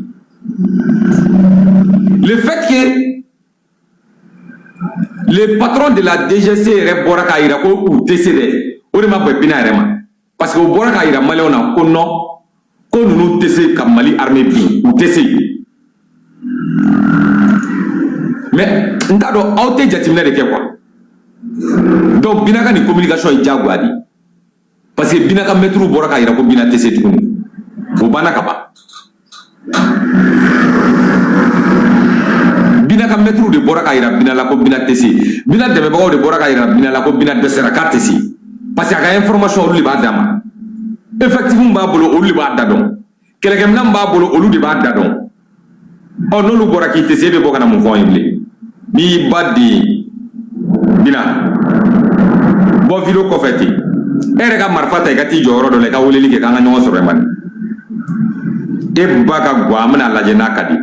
le fait que le patron de la DGC est Boraka Ira ou TCD, ou ma bébina Rema. Parce que Boraka Ira Maléona, qu'on non, qu'on nous TC comme Mali armée bi, ou TC. Mais, on a donc auté jatimina de quoi. Donc, Binaka ni communication est Jaguadi. Parce que Binaka mettre Boraka Ira pour Bina TC tout le monde. Ou Banakaba. Bina ka mettre de Boraka ira bina la ko bina tesi bina de bagaw de Boraka ira bina la ko bina de sera kartesi parce que ka information olu ba dama effectivement ba bolo olu ba dadon keleke mna ba bolo olu de ba dadon on no lu Boraki tesi be bokana mo foyimle bi badi bina bo video ko feti ere ka marfata ka ti joro do le ka woleli ke ka nga nyon sore man e baka gwa amna la jena kadi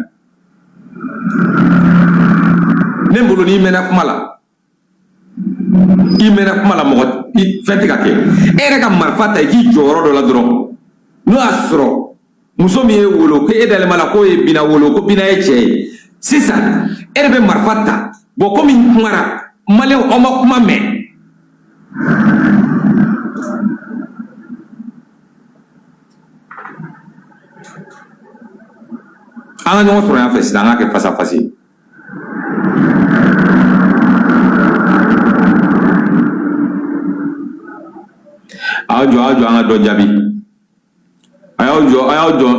nembolo ni mena kumala imena kumala mo fenti ka ke ere ka marfata ki joro do la dron no asro musomi e wolo ke edale mala ko e bina wolo ko bina e che sisa ere be marfata bo ko min kumara male o ma kuma me An ka ɲɔgɔn sɔrɔ yan fɛ sisan an ka kɛ face à face. A y'aw jɔ an ka dɔ jaabi. A y'aw jɔ a y'aw jɔ.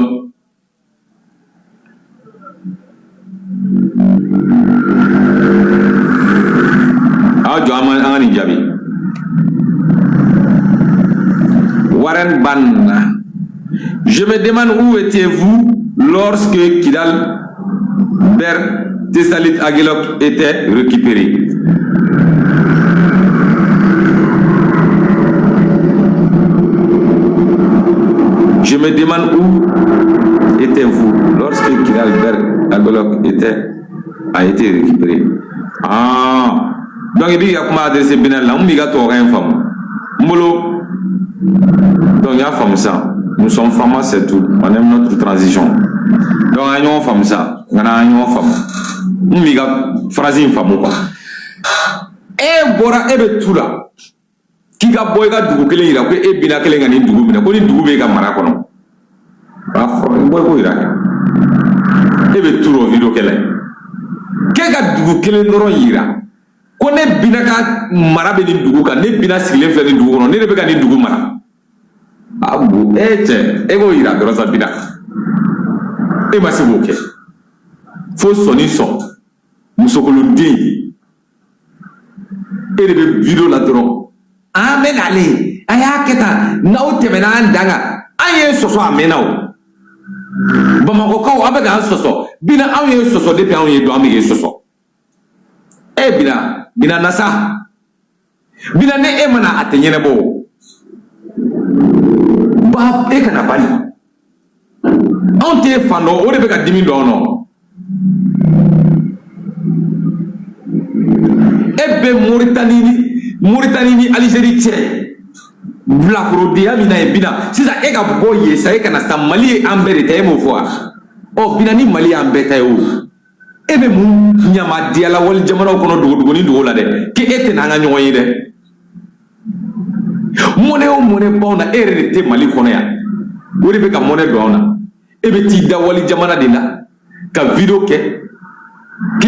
A y'aw jɔ an ka nin jaabi. Warren Ban. Je me demande où étiez-vous lorsque Kidal Ber Tessalit Aguelok était récupéré. Je me demande où étiez-vous lorsque Kidal Ber Aguelok a été récupéré. Ah, donc il dit qu'il y a comment adresser Benel là, on dit qu'il y a tout rien femme. Molo, donc il y a femme ça. Nous sommes femmes, c'est tout. On aime notre transition. Donc, on femme ça. On a une femme. On dit que phrase une femme ou pas. Et bora ebe tout là. Qui a boy ga dugu kelen ira ko e bina kelen ga ni dugu bina ko ni dugu be ga mara kono. Ba fo boy ko ira. Ebe tout ro video kelen. Ke ga dugu kelen doro ira. Ko ne bina ka mara be ni dugu ka ne bina sigile fe ni dugu kono ne be ga ni dugu mara. Abu ego ira dɔrɔn sa bina e ma se k'o kɛ fo sɔnni sɔn musokolonden e de bɛ video la dɔrɔn an bɛ nalen a y'a kɛ tan n'aw tɛmɛna an dan kan an ye sɔsɔ a mɛnna o bamakɔkaw aw bɛ k'an sɔsɔ bina anw ye sɔsɔ depuis anw ye dɔn an bɛ k'e sɔsɔ e bina na sa bina ne e mana a tɛ ɲɛnabɔ o. Ba e kana bali on te fando o de be ka dimi do no e be Mauritanie ni Algérie tche bla krodia mina e bina sisa e ka boye sa e kana sa Mali ambere te mo fois o bina ni Mali ambeta o e be mu nyama diala wal jamana ko no dugo ni dugo la de ke ete na nga nyoyi de monnaie o monnaie bauna ere te Mali kono ya wori be ka monnaie do ona e be ti da wali jamana de la ka video ke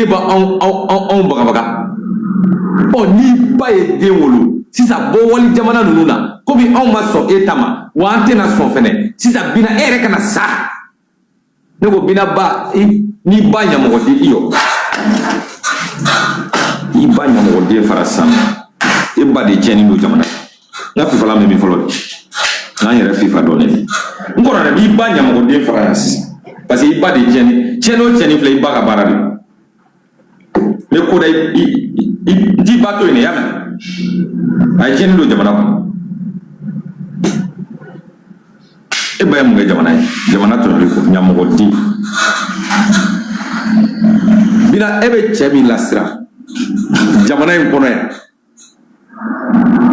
ba on baga o ni ba e den wolo sisa bo wali jamana nunu na ko bi on ma so etama wa antena so fene sisa bina ere kana sa ne ko bina ba ni ba nya mo de iyo i ba nya mo de farasa e ba de jeni no jamana na fi fala mi folo na yere FIFA donné ngora na bi ba nya mo de farasa parce que i ba de jeni cheno fle i ba ka barade me ko dai di ba to ne yama ay jeni do jamana ko e ba mo jamana to ko nya mo di bina ebe chemi lasira jamana en kono ya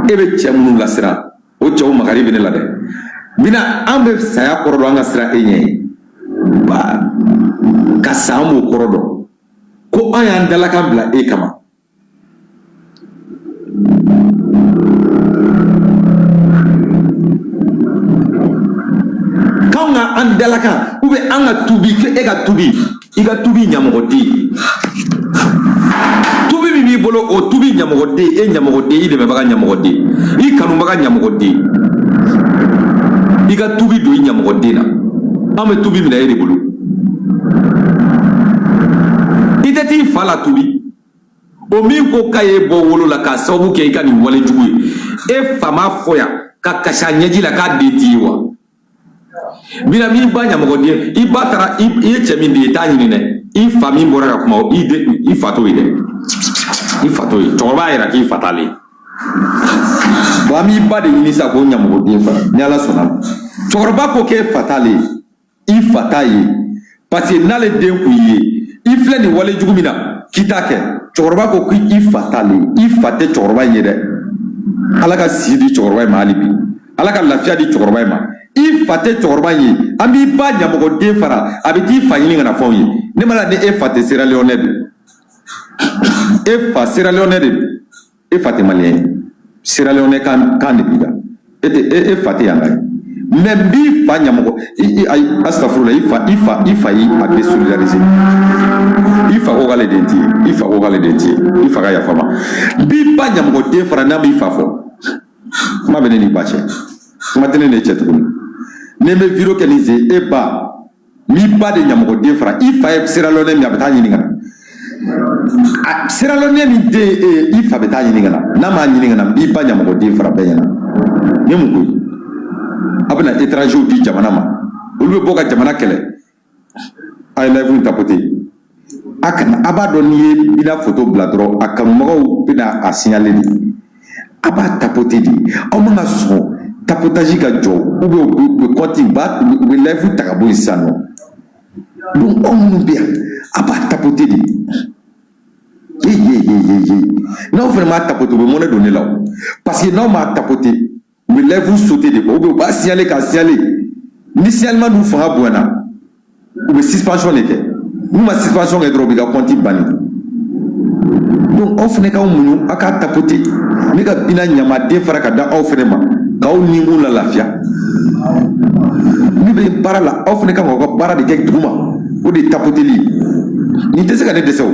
ebe chemu lasira o chewu magari bine la de bina ambe saya korodo anga sira enye ba kasamu korodo ko aya ndala kan bla e kama kaunga andala kan ube anga tubi ke ega tubi iga tubi nyamogodi tubi bibi bolo o tubi nyamogodi e nyamogodi ide me baga nyamogodi I kanu baga nyamogodi iga tubi do nyamogodi na ame tubi mina ede bolo ide ti fala tubi o mi ko kaye bo wolo la ka sabu ke ikani wale jugu e fama foya ka kasha nyeji la ka detiwa bina mi ba nyamogodi I batara I chemi de tani ne I fami bora ka kuma I fato ide I fato I toba era ki fatali ba mi ba de ni sa ko nyamogodi fa ni ala sona toba ko ke fatali I fatayi parce que nale den ku yi I fle ni wale jugu mina kitake toba ko ki I fatali I fate toba yede ala ka sidi toba ma alibi ala ka lafiya di toba ma I fate chorba yi ambi ba nyamogo de fara abiti fanyini ngana fonyi ne mala de e fate Sierra Leone e fa Sierra Leone e fate malien Sierra Leone kan de biga e fati yanga même bi fa nyamoko astafurla ifa yi a désolidariser ifa ko gale denti ifa ga ya fama bi ba nyamoko de fara na bi fa fo ma bene ni bache ma tene ne chetu ne me viro kenize e ba mi ba de nyamoko de fara ifa e siralone mi abata nyini ngana siralone mi de ifa beta nyini ngana na ma nyini ngana bi ba nyamoko de fara be yana ne mu ko abna étranger di jamana ma olu be boka jamana kele ay live tapoter akana abado ni bina photo bladro akamago bina a signaler di aba tapoter di o manga so tapotage ka jo ube konti ba ube live takabo isano donc on bien aba tapoter di non vraiment tapoter be mona donner là parce que non ma tapoter me lève sauter de quoi ou bien signaler qu'à signaler initialement nous fera buena ou bien suspension n'était nous ma suspension est trop big à compter bani donc on fait quand on a qu'à tapoter mais quand bina nyama defara kada on fait ma quand on ningu la lafia ni be para la on fait quand on para de quelque duma ou de tapoter li ni te se ka ne dese o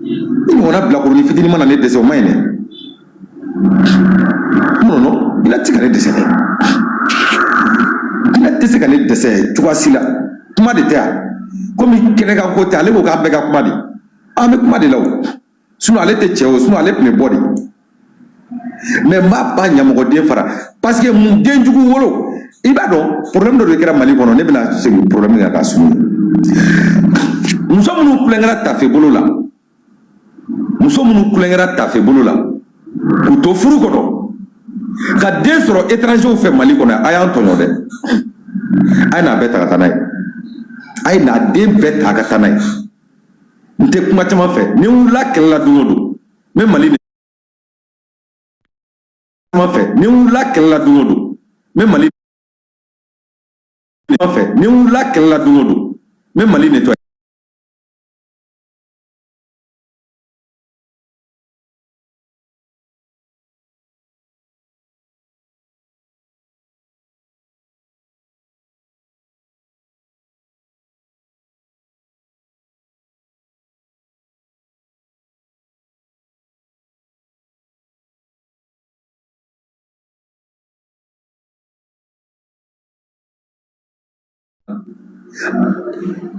ni on a blako ni fitini mana ne dese o maine non il a tiré de cette. Il a testé qu'elle est de tu vois si là, comment de terre, comme il crée un côté, allez au Gabé Gapmadi. Ah, mais comment de là, sinon elle était tchéo, sinon elle est plus body. Mais ma bagne à mon côté, parce que mon gain du coup, il va donc, problème de l'écran Mali, on est bien, c'est le problème de la soumise. Nous sommes nous plaignera ta fait boulot là. Nous sommes nous plaignera ta fait boulot là. Ou to furu kono. Ka den sɔrɔ étranger fɛ Mali kɔnɔ a y'an tɔɲɔ dɛ a ye n'a bɛɛ ta ka taa n'a ye a ye n'a den bɛɛ ta ka taa n'a ye n tɛ kuma caman fɛ ni n wulila kɛlɛ la don o don n bɛ Mali de caman fɛ ni n wulila kɛlɛ la don o don n bɛ Mali fɛ ni n wulila kɛlɛ la don o don n bɛ Mali nettoyer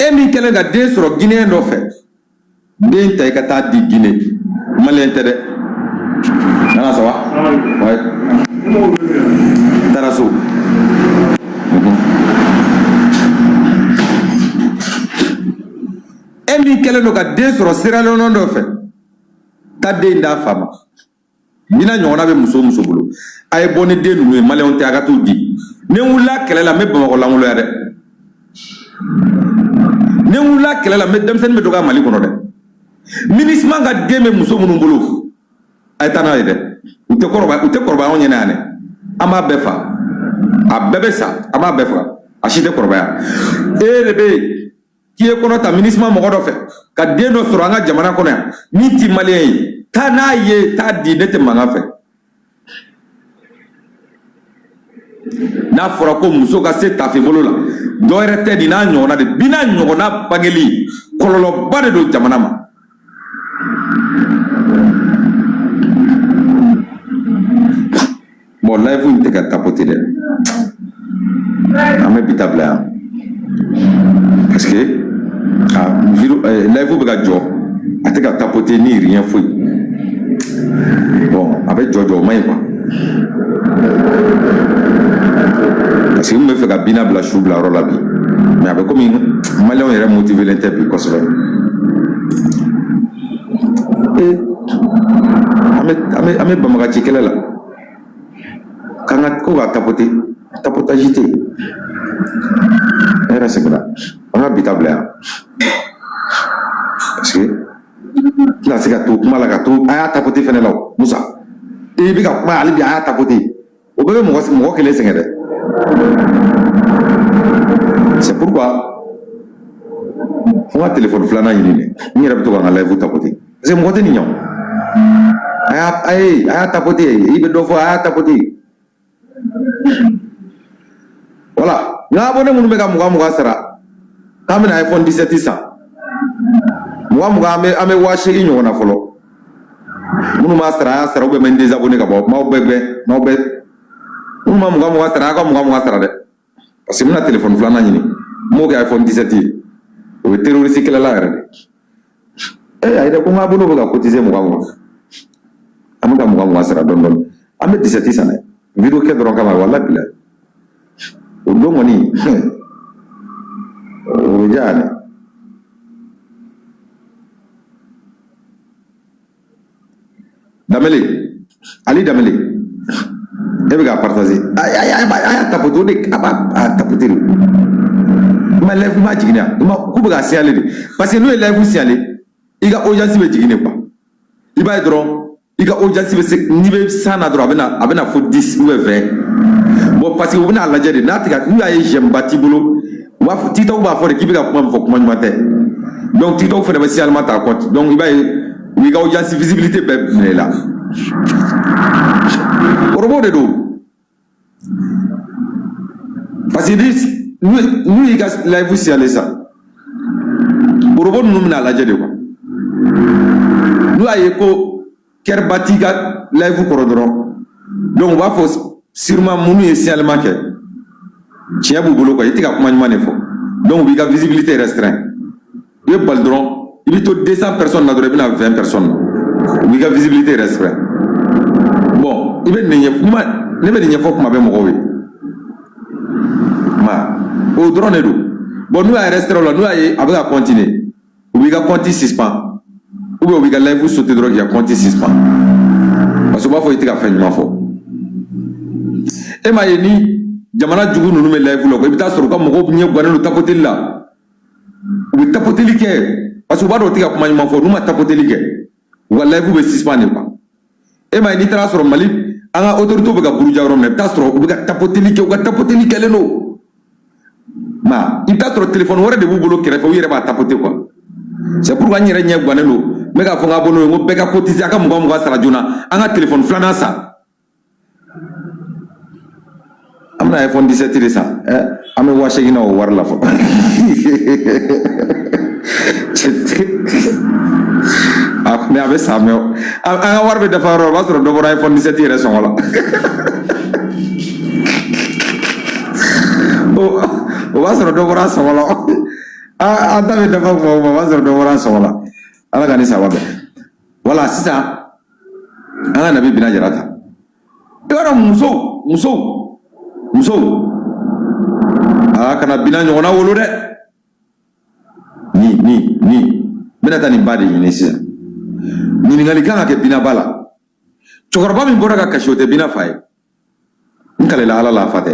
e min kɛlen ka den sɔrɔ Guinéen dɔ fɛ den ta i ka taa di Guinée Malien tɛ dɛ nana ça va ouais taara so e min kɛlen don ka den sɔrɔ Sierra Leone dɔ fɛ ta den d'a fa ma bina ɲɔgɔnna bɛ muso bolo a ye bɔ ni den ninnu ye Malien tɛ a ka t'u di ne wulila kɛlɛ la n bɛ Bamakɔ langoloya dɛ ne wulila kɛlɛ la n bɛ denmisɛnnin bɛ dɔgɔya Mali kɔnɔ dɛ ministre ka den bɛ muso minnu bolo a ye taa n'a ye dɛ u tɛ kɔrɔbaya anw ɲɛna yan dɛ an b'a bɛɛ fa a bɛɛ bɛ sa an b'a bɛɛ faga a si tɛ kɔrɔbaya e de bɛ k'i ye kɔnɔ ta ministre mɔgɔ dɔ fɛ ka den dɔ sɔrɔ an ka jamana kɔnɔ yan min ti Malien ye taa n'a ye taa di ne tɛ mankan fɛ n'a fɔra ko muso ka se tafe bolo la dɔ yɛrɛ tɛ di n'a ɲɔgɔnna de bina ɲɔgɔnna bangeli kɔlɔlɔba de don jamana ma bon live in tɛ ka tapoter dɛ an bɛ bi ta bila yan parce que live bɛ ka jɔ a tɛ ka tapoter ni rien foyi bon a bɛ jɔ o man ɲi quoi parce que n bɛ fɛ ka bina bila su bila yɔrɔ la bi mais a bɛ komi Maliyɛnw yɛrɛ motivelen tɛ bi kosɛbɛ an bɛ banbagaci kɛlɛ la k'an ka ko ka tapotage tɛ yen ne yɛrɛ seginna an ka bi ta bila yan parce que tɛna se ka to kuma la ka to a y'a tapoter fɛnɛ la o Musa i bɛ ka kuma hali bi a y'a tapoter o bɛɛ bɛ mɔgɔ kelen sɛgɛn dɛ c'est pourquoi fo ka téléphone filanan ɲini dɛ n yɛrɛ bɛ to ka n ka live tapoter parce que mɔgɔ tɛ nin ɲɛ o a y'a tapoter i bɛ dɔ fɔ a y'a tapoter Voilà. Nga abonné munu beka muga sara. Kamena iPhone 17 san. Muga ame washegi nyona folo. Munu ma sara ube men désabonné ka bo. Ma ubegbe. Munu ma muga sara de. Parce que muna téléphone flana nyini. Mo ga iPhone 17. O terroriste kala la yare. Ayda ko ngabonu beka cotiser muga. Amuga muga sara don. Ame 17 san. Video ke doron kama wala bila. Undo ngoni. Ujane. Dameli. Ali Dameli. Ebe ga partager. Ay tapoto de aba tapoter. Ma live ma jigina. Ma ku be ga siale de. Parce que nous live siale. Iga audience be jigine quoi. Iba dron. Iga audience be se nibe sana dron abena fo 10 ou 20. Bon parce que vous n'avez pas de natika nous avons j'aime bâti boulot ou à TikTok va faire qui va comment matin donc TikTok fait spécialement ta compte donc il va audience visibilité ben là au robot de dos parce que nous il gars live aussi aller ça au robot nous n'a la jade quoi nous avons ko ker batiga live korodron donc on va faire sûrement munu essentiellement que tiens vous boulot quoi il t'as comment il faut donc il y a visibilité restreinte il est baldron il est 200 personnes là devrait bien 20 personnes il y a visibilité restreinte bon il veut ne faut comment bien mourir ma au drone et bon nous à restreint là nous avec à continuer ou il y a compter suspend ou il y a live vous sauter drogue il y a compter suspend parce que faut il t'as fait du faut e ma yeni jamana jugu nunu me live lo ko ibita soro ka mogo bunye gwana no tapoteli la u tapoteli ke parce que ba do tiga kuma nyuma fo numa tapoteli ke wa live be suspend pas e ma yeni tra soro mali anga autorité be ga buruja ro me ta soro u ga tapoteli ke le no ma ibita soro téléphone wora de bu bolo kere fo yere ba tapoter quoi c'est pourquoi nyere nye gwana no me ga fo nga bono ngo be ga cotiser aka mogo sara juna anga téléphone flana sa amna iPhone 17 de ça ame washe gina o war la fo me ave sa me anga war be dafa ro basro do bora iPhone 17 re songola o basro do bora songola anda be dafa fo basro do bora songola ala gani sa wabe wala sisa anga nabi bina jarata dora muso kana bina nyona wolo de ni bena tani bade ni sisa ni ngali kanga ke bina bala chokoroba mi bora ka kashote bina fay nkale la ala la fate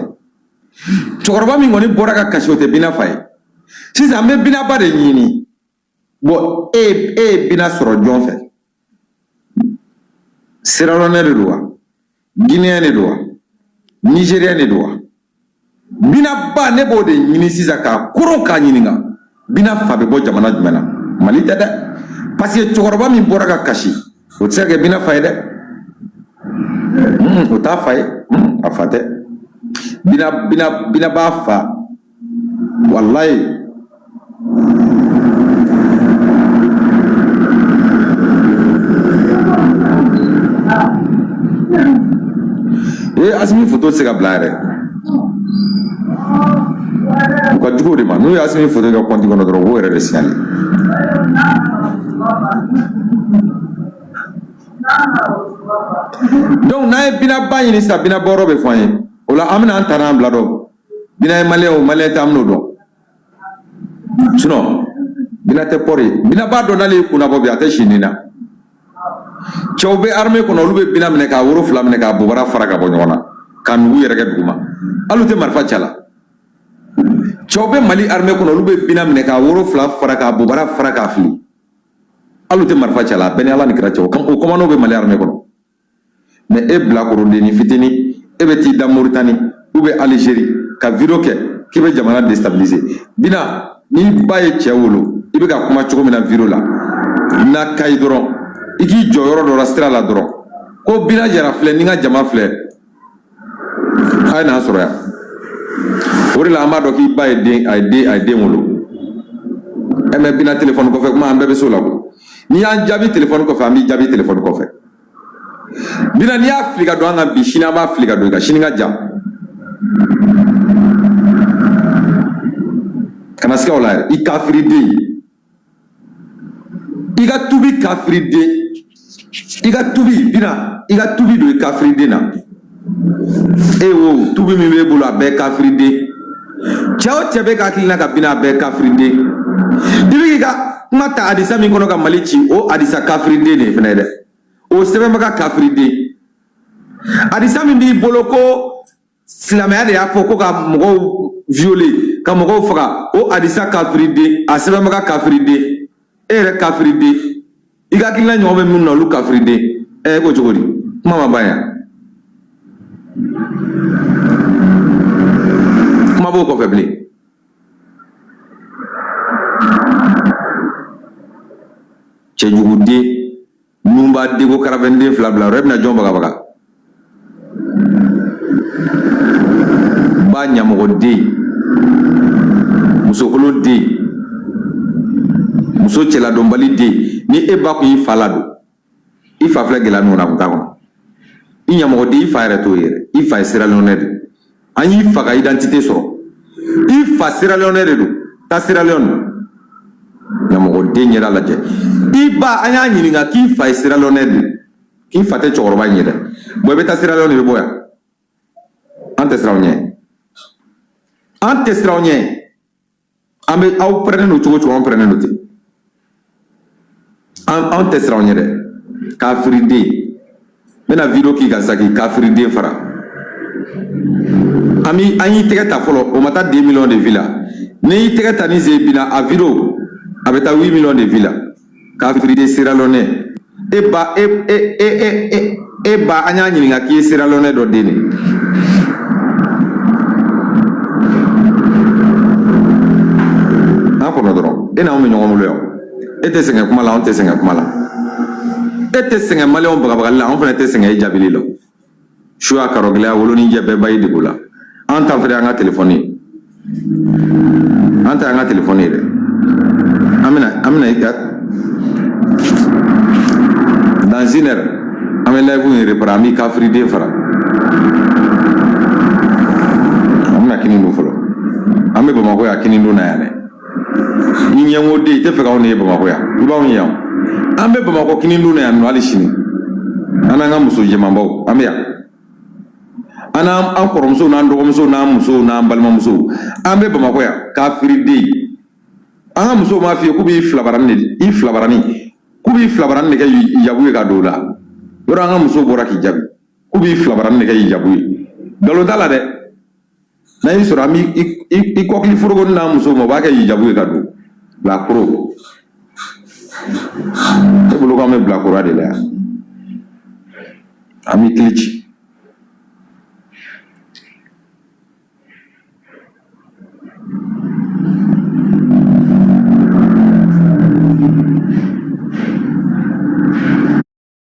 chokoroba mi ngoni bora ka kashote bina fay sisa me bina bade ni bo bina soro jonfe Sierra Leone de doa Guinée de doa Nigeria ne doa bina ba ne bo de nyini sisa ka kuro ka nyininga bina fa be bo jamana jumena mali dada parce que chokoroba mi bora ka kashi o tsege bina fa de o ta fa afate bina ba fa wallahi asimi photo se ka blare ko jugo de ma no asimi photo ka konti kono dro wo re signal donc na bina ba ni sa bina boro be foye ola amna antana blado bina malé tamno do suno bina te pori bina ba do nale kuna bobi ate shinina chawbe armée kono lube bina mene ka woro fla mene ka bobara faraka bo nyona kan wu yere ga duguma alute marfa chala chawbe mali armée kono lube bina mene ka woro fla faraka bobara faraka fli alute marfa chala bene ala ni kracho kan o komano be mali armée kono mais e bla ko ni fitini e be ti da Mauritanie ube Algérie ka video ke ki be jamana déstabiliser bina ni baye chewolo ibe ka kuma choko mina video la na kay doron iki joyoro do rastra la doron ko bina jara fle ni nga jama fle ay na sɔrɔ yan o de la an b'a dɔn k'i ba ye den a ye den wolo mɛ bina telefɔni kɔfɛ kuma an bɛɛ bɛ so la ko n'i y'an jaabi telefɔni kɔfɛ an b'i jaabi telefɔni kɔfɛ bina n'i y'a fili ka don an kan bi sini an b'a fili ka don i kan sini ka jan kana siga o la yɛrɛ i kafiriden i ka tubi kafiriden i ka tubi bina i ka tubi don i kafiriden na e wo tubi min b'e bolo a bɛɛ kafiriden cɛ o cɛ bɛ ka hakilina ka bina a bɛɛ kafiriden i bɛ k'i ka kuma ta hadisa min kɔnɔ ka Mali ci o hadisa kafiriden de fɛnɛ dɛ o sɛbɛnbaga kafiriden hadisa min b'i bolo ko silamɛya de y'a fɔ ko ka mɔgɔw violer ka mɔgɔw faga o hadisa kafiriden a sɛbɛnbaga kafiriden e yɛrɛ kafiriden i ka hakilina ɲɔgɔn bɛ minnu na olu kafiriden ko cogo di kuma ma ban yan kuma b'o kɔfɛ bilen cɛjuguden minnu b'a den ko karafɛnden fila bila yɔrɔ e bɛna jɔn bagabaga ba ɲamɔgɔden musokoloden muso cɛladɔnbaliden ni e ba kun y'i fa ladon i fa filɛ gɛlɛya min kɔnɔ a kun t'a kɔnɔ i ɲamɔgɔden i fa yɛrɛ t'o yɛrɛ i fa ye Sierra Leone de an y'i fa ka identité sɔrɔ i fa Sierra Leone de don taa Sierra Leone ɲamɔgɔden ɲɛda lajɛ i ba an y'a ɲininka k'i fa ye Sierra Leone de k'i fa tɛ cɛkɔrɔba in ye dɛ bon i bɛ taa Sierra Leone i bɛ bɔ yan an tɛ siran aw ɲɛ an tɛ siran aw ɲɛ an bɛ aw pɛrɛnnen don cogo o cogo an pɛrɛnnen don ten an tɛ siran aw ɲɛ dɛ kafiriden n bɛna video k'i kan sisan k'i kafiriden fara an y'i tɛgɛ ta fɔlɔ o ma taa 10 millions de vie la n'i y'i tɛgɛ ta ni sen binna a video a bɛ taa 8 millions de vie la kafiriden Sierra Leone e ba an y'a ɲininka k'i ye Sierra Leone dɔ den de an kɔnɔ dɔrɔn e n'anw bɛ ɲɔgɔn bolo yan e tɛ sɛgɛn kuma la anw tɛ sɛgɛn kuma la e tɛ sɛgɛn maliyɛnw bagabagali la anw fana tɛ sɛgɛn e jaabili la suya karɔgɛlɛya woloninjɛ bɛɛ ba y'i degu la an ta fɛnɛ an ka telefɔni ye an ta y'an ka telefɔni ye dɛ an bɛna i ka dans une heure an bɛ live in réparer an b'i kafiriden fara an bɛna kini dun fɔlɔ an bɛ Bamakɔ yan kini dun na yan dɛ i ɲɛngo den i tɛ fɛ k'anw ne ye Bamakɔ yan i b'anw ye yan an bɛ Bamakɔ kini dun na yan nɔ hali sini an n'an ka muso jɛmanbaw an bɛ yan an n'an kɔrɔmusow n'an dɔgɔmusow n'an musow n'an balimamusow an bɛ Bamakɔ yan kafiriden an ka musow m'a f'i ye k'u b'i filabarani k'u b'i filabarani de kɛ hijabu ye ka don o la yɔrɔ an ka musow bɔra k'i jaabi k'u b'i filabarani de kɛ hijabu ye nkalon t'a la dɛ n'a y'i sɔrɔ an b'i kɔkili foroko n'an musow ma o b'a kɛ hijabu ye ka don bilakoro e bolo k'an bɛ bilakoroya de la yan an b'i kili ci